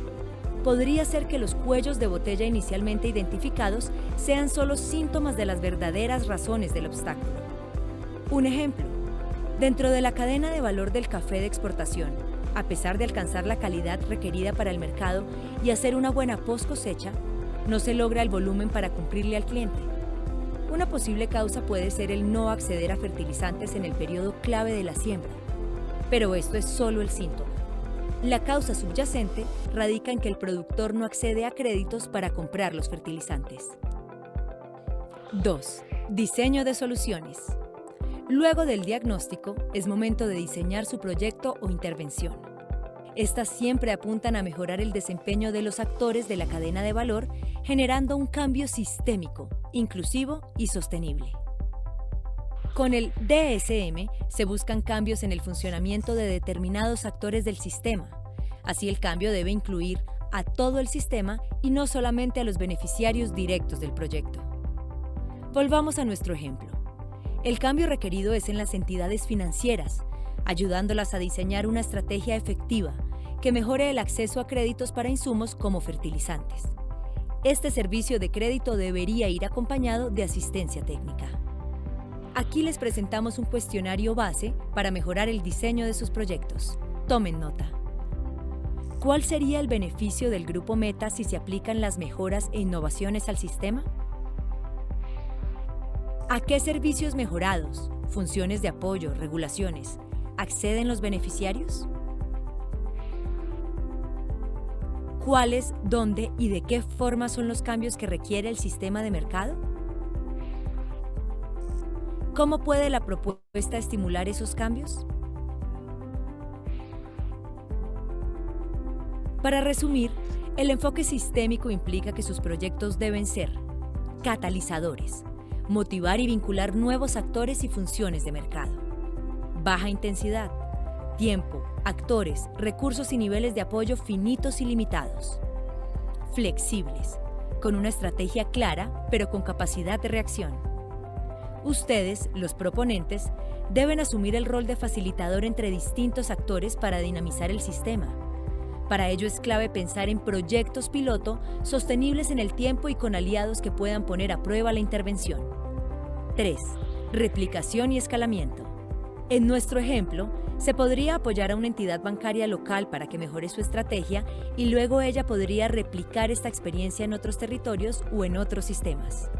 podría ser que los cuellos de botella inicialmente identificados sean solo síntomas de las verdaderas razones del obstáculo. Un ejemplo, dentro de la cadena de valor del café de exportación, a pesar de alcanzar la calidad requerida para el mercado y hacer una buena post cosecha, no se logra el volumen para cumplirle al cliente. Una posible causa puede ser el no acceder a fertilizantes en el periodo clave de la siembra, pero esto es solo el síntoma. La causa subyacente radica en que el productor no accede a créditos para comprar los fertilizantes. 2. Diseño de soluciones. Luego del diagnóstico, es momento de diseñar su proyecto o intervención. Estas siempre apuntan a mejorar el desempeño de los actores de la cadena de valor, generando un cambio sistémico, inclusivo y sostenible. Con el DSM se buscan cambios en el funcionamiento de determinados actores del sistema. Así el cambio debe incluir a todo el sistema y no solamente a los beneficiarios directos del proyecto. Volvamos a nuestro ejemplo. El cambio requerido es en las entidades financieras, ayudándolas a diseñar una estrategia efectiva que mejore el acceso a créditos para insumos como fertilizantes. Este servicio de crédito debería ir acompañado de asistencia técnica. Aquí les presentamos un cuestionario base para mejorar el diseño de sus proyectos. Tomen nota. ¿Cuál sería el beneficio del Grupo Meta si se aplican las mejoras e innovaciones al sistema? ¿A qué servicios mejorados, funciones de apoyo, regulaciones, acceden los beneficiarios? ¿Cuáles, dónde y de qué forma son los cambios que requiere el sistema de mercado? ¿Cómo puede la propuesta estimular esos cambios? Para resumir, el enfoque sistémico implica que sus proyectos deben ser catalizadores, motivar y vincular nuevos actores y funciones de mercado. Baja intensidad, tiempo, actores, recursos y niveles de apoyo finitos y limitados. Flexibles, con una estrategia clara, pero con capacidad de reacción. Ustedes, los proponentes, deben asumir el rol de facilitador entre distintos actores para dinamizar el sistema. Para ello es clave pensar en proyectos piloto sostenibles en el tiempo y con aliados que puedan poner a prueba la intervención. 3. Replicación y escalamiento. En nuestro ejemplo, se podría apoyar a una entidad bancaria local para que mejore su estrategia y luego ella podría replicar esta experiencia en otros territorios o en otros sistemas.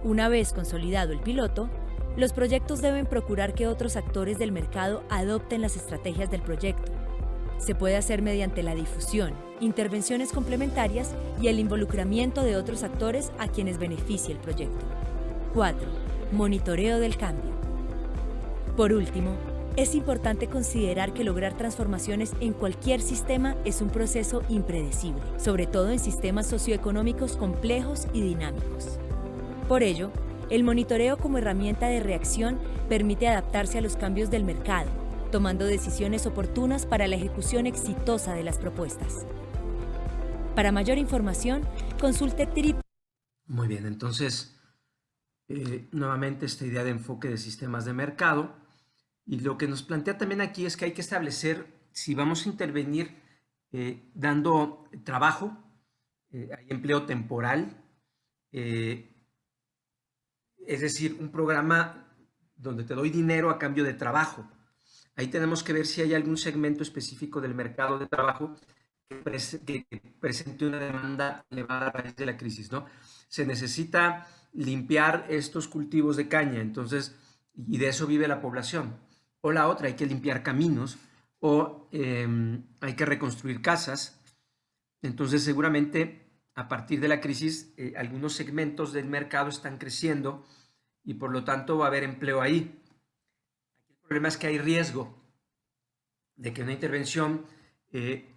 Una vez consolidado el piloto, los proyectos deben procurar que otros actores del mercado adopten las estrategias del proyecto. Se puede hacer mediante la difusión, intervenciones complementarias y el involucramiento de otros actores a quienes beneficie el proyecto. 4. Monitoreo del cambio. Por último, es importante considerar que lograr transformaciones en cualquier sistema es un proceso impredecible, sobre todo en sistemas socioeconómicos complejos y dinámicos. Por ello, el monitoreo como herramienta de reacción permite adaptarse a los cambios del mercado, tomando decisiones oportunas para la ejecución exitosa de las propuestas. Para mayor información, consulte
Muy bien, entonces, nuevamente esta idea de enfoque de sistemas de mercado. Y lo que nos plantea también aquí es que hay que establecer si vamos a intervenir dando trabajo, hay empleo temporal, es decir, un programa donde te doy dinero a cambio de trabajo. Ahí tenemos que ver si hay algún segmento específico del mercado de trabajo que presente una demanda elevada a raíz de la crisis, ¿no? Se necesita limpiar estos cultivos de caña, entonces, y de eso vive la población. O la otra, hay que limpiar caminos, o hay que reconstruir casas. Entonces, seguramente, a partir de la crisis, algunos segmentos del mercado están creciendo y por lo tanto va a haber empleo ahí. El problema es que hay riesgo de que una intervención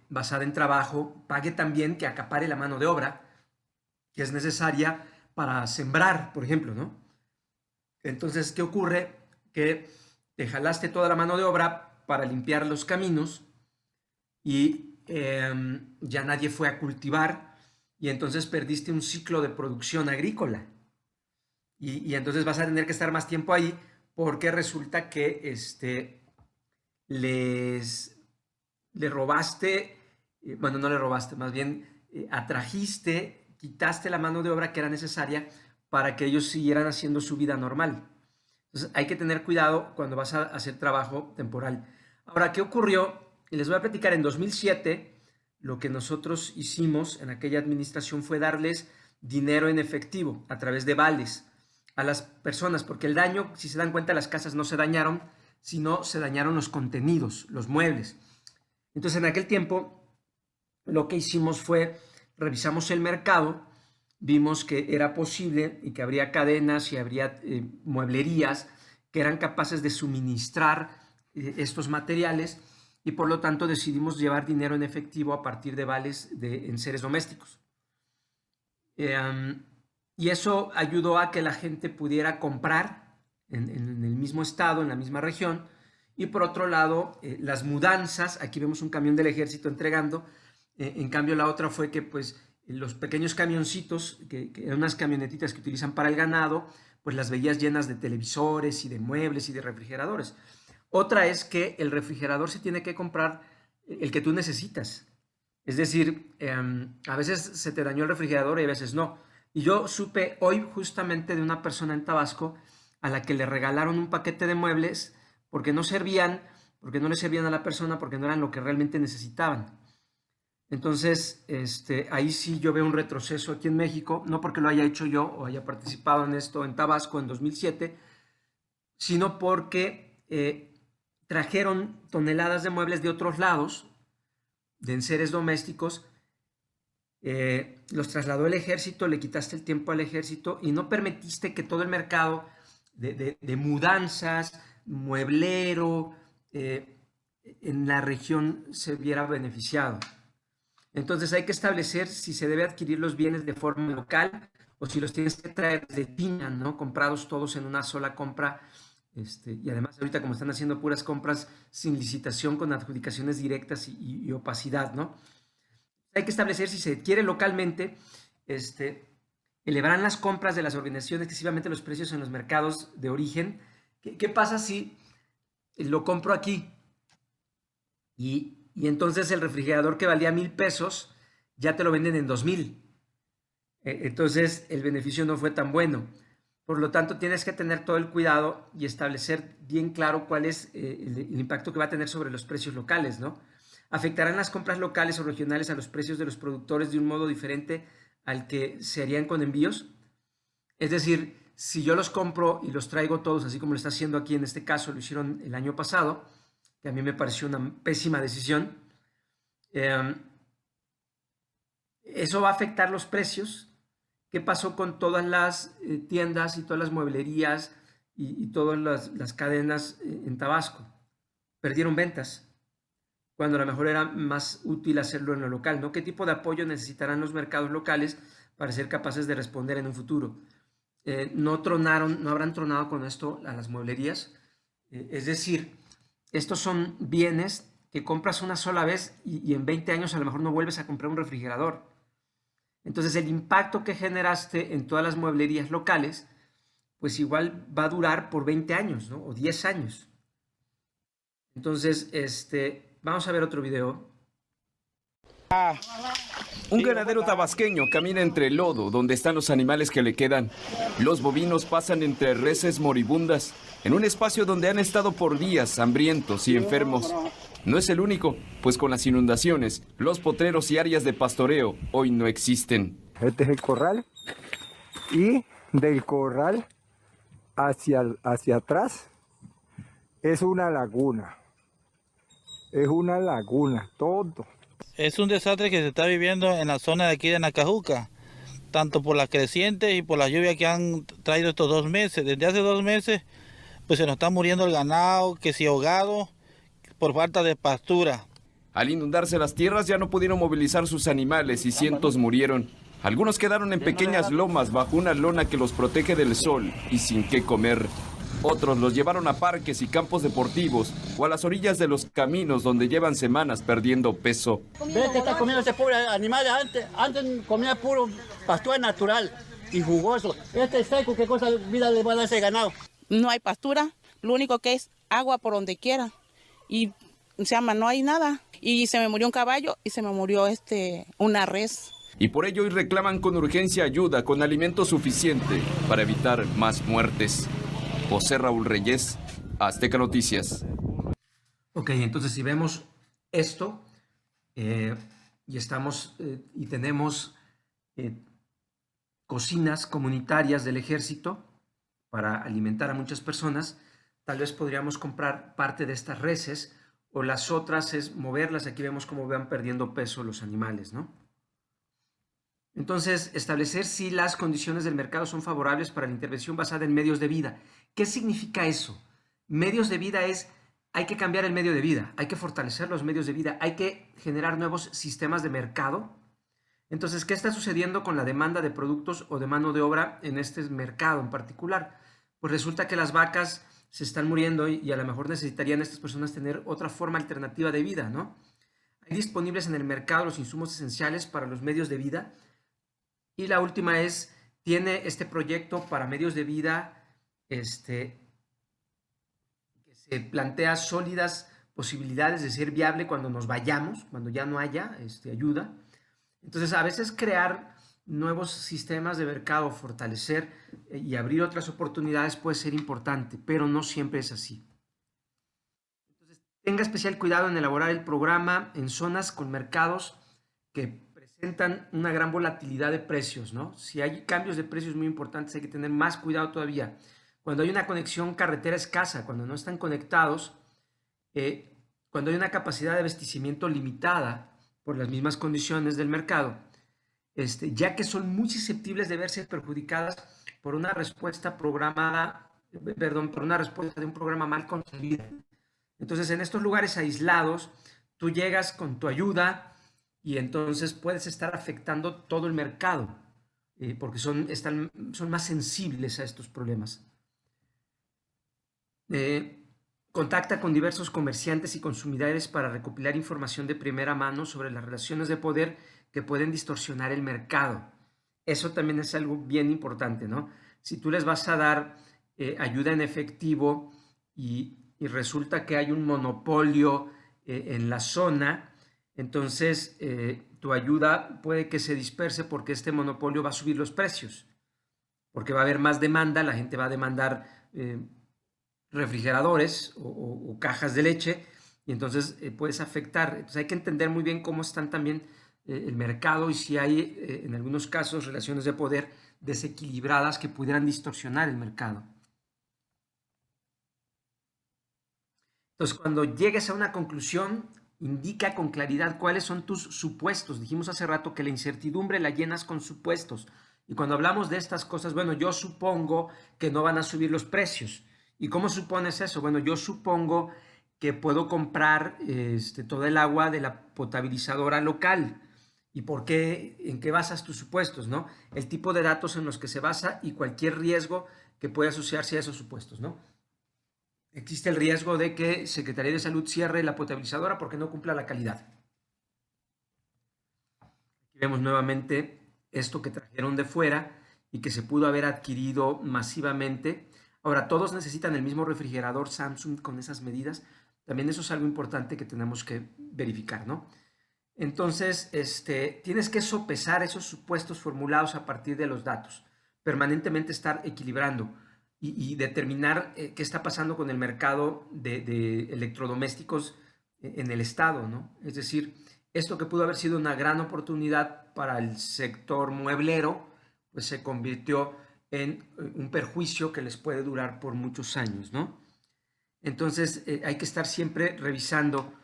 basada en trabajo pague también que acapare la mano de obra que es necesaria para sembrar, por ejemplo, ¿no? Entonces, ¿qué ocurre? Que te jalaste toda la mano de obra para limpiar los caminos y ya nadie fue a cultivar y entonces perdiste un ciclo de producción agrícola y entonces vas a tener que estar más tiempo ahí porque resulta que le robaste, bueno, no le robaste, más bien atrajiste, quitaste la mano de obra que era necesaria para que ellos siguieran haciendo su vida normal. Entonces hay que tener cuidado cuando vas a hacer trabajo temporal. Ahora, ¿qué ocurrió? Y les voy a platicar, en 2007 lo que nosotros hicimos en aquella administración fue darles dinero en efectivo a través de vales a las personas, porque el daño, si se dan cuenta, las casas no se dañaron, sino se dañaron los contenidos, los muebles. Entonces, en aquel tiempo, lo que hicimos fue, revisamos el mercado, vimos que era posible y que habría cadenas y habría mueblerías que eran capaces de suministrar estos materiales y por lo tanto decidimos llevar dinero en efectivo a partir de vales de enseres domésticos. Y eso ayudó a que la gente pudiera comprar en el mismo estado, en la misma región. Y por otro lado, las mudanzas, aquí vemos un camión del ejército entregando, en cambio la otra fue que pues los pequeños camioncitos, que eran unas camionetitas que utilizan para el ganado, pues las veías llenas de televisores y de muebles y de refrigeradores. Otra es que el refrigerador se tiene que comprar el que tú necesitas. Es decir, a veces se te dañó el refrigerador y a veces no. Y yo supe hoy justamente de una persona en Tabasco a la que le regalaron un paquete de muebles porque no servían, porque no le servían a la persona, porque no eran lo que realmente necesitaban. Entonces, ahí sí yo veo un retroceso aquí en México, no porque lo haya hecho yo o haya participado en esto en Tabasco en 2007, sino porque trajeron toneladas de muebles de otros lados, de enseres domésticos, los trasladó el ejército, le quitaste el tiempo al ejército y no permitiste que todo el mercado de mudanzas, mueblero, en la región se viera beneficiado. Entonces hay que establecer si se debe adquirir los bienes de forma local o si los tienes que traer de China, ¿no? Comprados todos en una sola compra. Y además ahorita como están haciendo puras compras sin licitación con adjudicaciones directas y opacidad, ¿no? Hay que establecer si se adquiere localmente, elevarán las compras de las organizaciones excesivamente los precios en los mercados de origen. ¿Qué pasa si lo compro aquí? Y entonces el refrigerador que valía 1,000 pesos ya te lo venden en 2,000. Entonces el beneficio no fue tan bueno. Por lo tanto, tienes que tener todo el cuidado y establecer bien claro cuál es el impacto que va a tener sobre los precios locales, ¿no? ¿Afectarán las compras locales o regionales a los precios de los productores de un modo diferente al que se harían con envíos? Es decir, si yo los compro y los traigo todos, así como lo está haciendo aquí en este caso, lo hicieron el año pasado, que a mí me pareció una pésima decisión, eso va a afectar los precios. ¿Qué pasó con todas las tiendas y todas las mueblerías y todas las cadenas en Tabasco? Perdieron ventas, cuando a lo mejor era más útil hacerlo en lo local, ¿no? ¿Qué tipo de apoyo necesitarán los mercados locales para ser capaces de responder en un futuro? No habrán tronado con esto a las mueblerías. Es decir, estos son bienes que compras una sola vez y en 20 años a lo mejor no vuelves a comprar un refrigerador. Entonces el impacto que generaste en todas las mueblerías locales, pues igual va a durar por 20 años, ¿no? O 10 años. Entonces, vamos a ver otro video.
Un ganadero tabasqueño camina entre el lodo donde están los animales que le quedan. Los bovinos pasan entre reses moribundas en un espacio donde han estado por días hambrientos y enfermos. No es el único, pues con las inundaciones, los potreros y áreas de pastoreo hoy no existen.
Este es el corral y del corral hacia atrás es una laguna. Es una laguna, todo.
Es un desastre que se está viviendo en la zona de aquí de Nacajuca, tanto por las crecientes y por las lluvias que han traído estos 2 meses. Desde hace 2 meses, pues se nos está muriendo el ganado, que si ahogado, por falta de pastura.
Al inundarse las tierras ya no pudieron movilizar sus animales y cientos murieron. Algunos quedaron en pequeñas lomas bajo una lona que los protege del sol y sin qué comer. Otros los llevaron a parques y campos deportivos o a las orillas de los caminos donde llevan semanas perdiendo peso.
¿Ves que está comiendo ese pobre animal? Antes comía puro pastura natural y jugoso. Este seco, ¿qué cosa de vida le va a dar ese ganado?
No hay pastura, lo único que es agua por donde quiera. Y no hay nada. Y se me murió un caballo y se me murió una res.
Y por ello hoy reclaman con urgencia ayuda con alimento suficiente para evitar más muertes. José Raúl Reyes, Azteca Noticias.
Ok, entonces si vemos esto y tenemos cocinas comunitarias del ejército para alimentar a muchas personas, tal vez podríamos comprar parte de estas reses o las otras es moverlas. Aquí vemos cómo van perdiendo peso los animales, ¿no? Entonces, establecer si las condiciones del mercado son favorables para la intervención basada en medios de vida. ¿Qué significa eso? Medios de vida hay que cambiar el medio de vida, hay que fortalecer los medios de vida, hay que generar nuevos sistemas de mercado. Entonces, ¿qué está sucediendo con la demanda de productos o de mano de obra en este mercado en particular? Pues resulta que las vacas se están muriendo y a lo mejor necesitarían estas personas tener otra forma alternativa de vida, ¿no? Hay disponibles en el mercado los insumos esenciales para los medios de vida. Y la última tiene este proyecto para medios de vida que se plantea sólidas posibilidades de ser viable cuando nos vayamos, cuando ya no haya ayuda. Entonces, a veces crear nuevos sistemas de mercado, fortalecer y abrir otras oportunidades puede ser importante, pero no siempre es así. Entonces, tenga especial cuidado en elaborar el programa en zonas con mercados que presentan una gran volatilidad de precios, ¿no? Si hay cambios de precios muy importantes, hay que tener más cuidado todavía. Cuando hay una conexión carretera escasa, cuando no están conectados, cuando hay una capacidad de abastecimiento limitada por las mismas condiciones del mercado, ya que son muy susceptibles de verse perjudicadas por una respuesta por una respuesta de un programa mal concebido. Entonces, en estos lugares aislados, tú llegas con tu ayuda y entonces puedes estar afectando todo el mercado, porque son más sensibles a estos problemas. Contacta con diversos comerciantes y consumidores para recopilar información de primera mano sobre las relaciones de poder que pueden distorsionar el mercado. Eso también es algo bien importante, ¿no? Si tú les vas a dar ayuda en efectivo y resulta que hay un monopolio en la zona, entonces tu ayuda puede que se disperse porque este monopolio va a subir los precios, porque va a haber más demanda, la gente va a demandar refrigeradores o cajas de leche, y entonces puedes afectar. Entonces hay que entender muy bien cómo están también el mercado y si hay en algunos casos relaciones de poder desequilibradas que pudieran distorsionar el mercado. Entonces, cuando llegues a una conclusión, indica con claridad cuáles son tus supuestos. Dijimos hace rato que la incertidumbre la llenas con supuestos. Y cuando hablamos de estas cosas, bueno, yo supongo que no van a subir los precios. ¿Y cómo supones eso? Bueno, yo supongo que puedo comprar todo el agua de la potabilizadora local. ¿Y por qué? ¿En qué basas tus supuestos, no? El tipo de datos en los que se basa y cualquier riesgo que pueda asociarse a esos supuestos, ¿no? Existe el riesgo de que Secretaría de Salud cierre la potabilizadora porque no cumpla la calidad. Aquí vemos nuevamente esto que trajeron de fuera y que se pudo haber adquirido masivamente. Ahora, todos necesitan el mismo refrigerador Samsung con esas medidas. También eso es algo importante que tenemos que verificar, ¿no? Entonces, tienes que sopesar esos supuestos formulados a partir de los datos. Permanentemente estar equilibrando y determinar qué está pasando con el mercado de electrodomésticos en el estado, ¿no? Es decir, esto que pudo haber sido una gran oportunidad para el sector mueblero, pues se convirtió en un perjuicio que les puede durar por muchos años, ¿no? Entonces, hay que estar siempre revisando.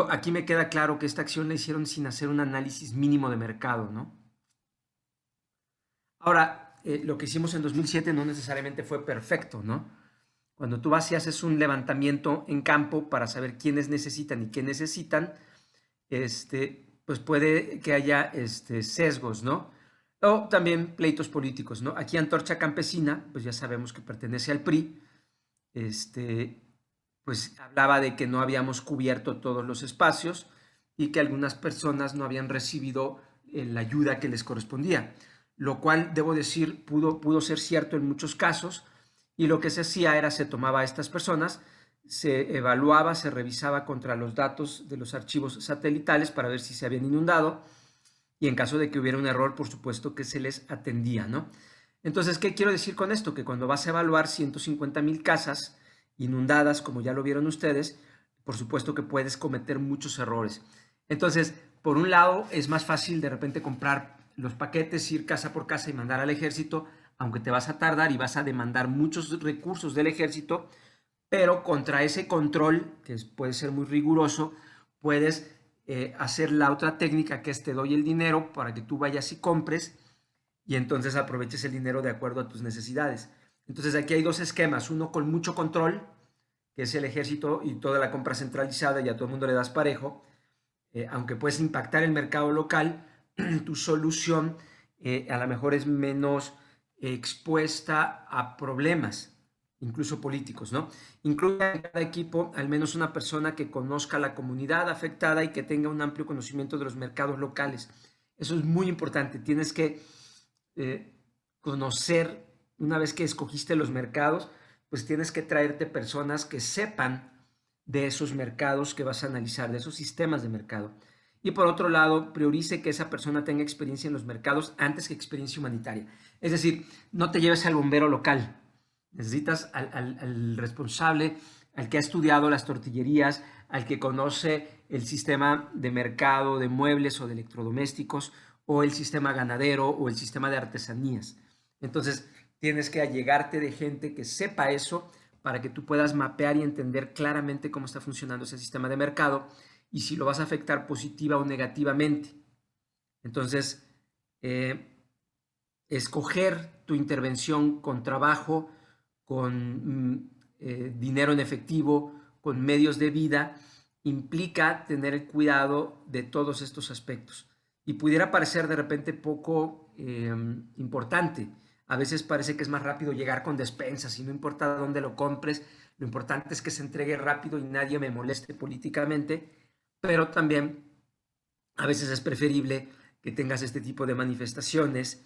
Aquí me queda claro que esta acción la hicieron sin hacer un análisis mínimo de mercado, ¿no? Ahora, lo que hicimos en 2007 no necesariamente fue perfecto, ¿no? Cuando tú vas y haces un levantamiento en campo para saber quiénes necesitan y qué necesitan, pues puede que haya sesgos, ¿no? O también pleitos políticos, ¿no? Aquí Antorcha Campesina, pues ya sabemos que pertenece al PRI, pues hablaba de que no habíamos cubierto todos los espacios y que algunas personas no habían recibido la ayuda que les correspondía, lo cual, debo decir, pudo ser cierto en muchos casos, y lo que se hacía era se tomaba a estas personas, se evaluaba, se revisaba contra los datos de los archivos satelitales para ver si se habían inundado, y en caso de que hubiera un error, por supuesto que se les atendía, ¿no? Entonces, ¿qué quiero decir con esto? Que cuando vas a evaluar 150,000 casas inundadas, como ya lo vieron ustedes, por supuesto que puedes cometer muchos errores. Entonces, por un lado, es más fácil de repente comprar los paquetes, ir casa por casa y mandar al ejército, aunque te vas a tardar y vas a demandar muchos recursos del ejército, pero contra ese control, que puede ser muy riguroso, puedes hacer la otra técnica, que es te doy el dinero para que tú vayas y compres y entonces aproveches el dinero de acuerdo a tus necesidades. Entonces aquí hay dos esquemas, uno con mucho control, que es el ejército y toda la compra centralizada y a todo el mundo le das parejo, aunque puedes impactar el mercado local, tu solución a lo mejor es menos expuesta a problemas, incluso políticos, ¿no? Incluye en cada equipo al menos una persona que conozca la comunidad afectada y que tenga un amplio conocimiento de los mercados locales. Eso es muy importante. Tienes que conocer, una vez que escogiste los mercados, pues tienes que traerte personas que sepan de esos mercados que vas a analizar, de esos sistemas de mercado. Y por otro lado, priorice que esa persona tenga experiencia en los mercados antes que experiencia humanitaria. Es decir, no te lleves al bombero local. Necesitas al responsable, al que ha estudiado las tortillerías, al que conoce el sistema de mercado de muebles o de electrodomésticos, o el sistema ganadero o el sistema de artesanías. Entonces, tienes que allegarte de gente que sepa eso para que tú puedas mapear y entender claramente cómo está funcionando ese sistema de mercado y si lo vas a afectar positiva o negativamente. Entonces, escoger tu intervención con trabajo, con dinero en efectivo, con medios de vida, implica tener el cuidado de todos estos aspectos. Y pudiera parecer de repente poco importante. A veces parece que es más rápido llegar con despensas y no importa dónde lo compres, lo importante es que se entregue rápido y nadie me moleste políticamente, pero también a veces es preferible que tengas este tipo de manifestaciones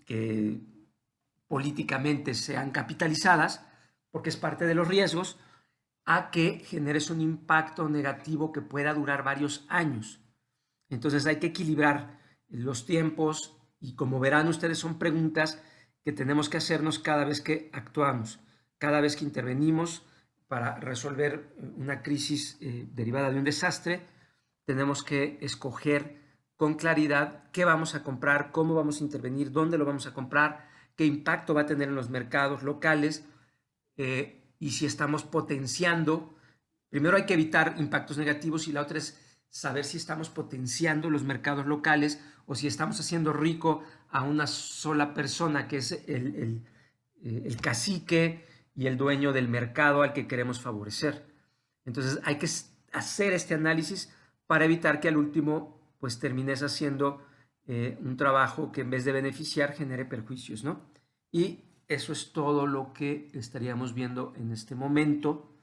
que políticamente sean capitalizadas, porque es parte de los riesgos, a que generes un impacto negativo que pueda durar varios años. Entonces hay que equilibrar los tiempos y, como verán ustedes, son preguntas que tenemos que hacernos cada vez que actuamos, cada vez que intervenimos para resolver una crisis derivada de un desastre. Tenemos que escoger con claridad qué vamos a comprar, cómo vamos a intervenir, dónde lo vamos a comprar, qué impacto va a tener en los mercados locales y si estamos potenciando. Primero hay que evitar impactos negativos y la otra es saber si estamos potenciando los mercados locales o si estamos haciendo rico a una sola persona, que es el cacique y el dueño del mercado al que queremos favorecer. Entonces hay que hacer este análisis para evitar que al último pues termines haciendo un trabajo que en vez de beneficiar genere perjuicios, ¿no? Y eso es todo lo que estaríamos viendo en este momento.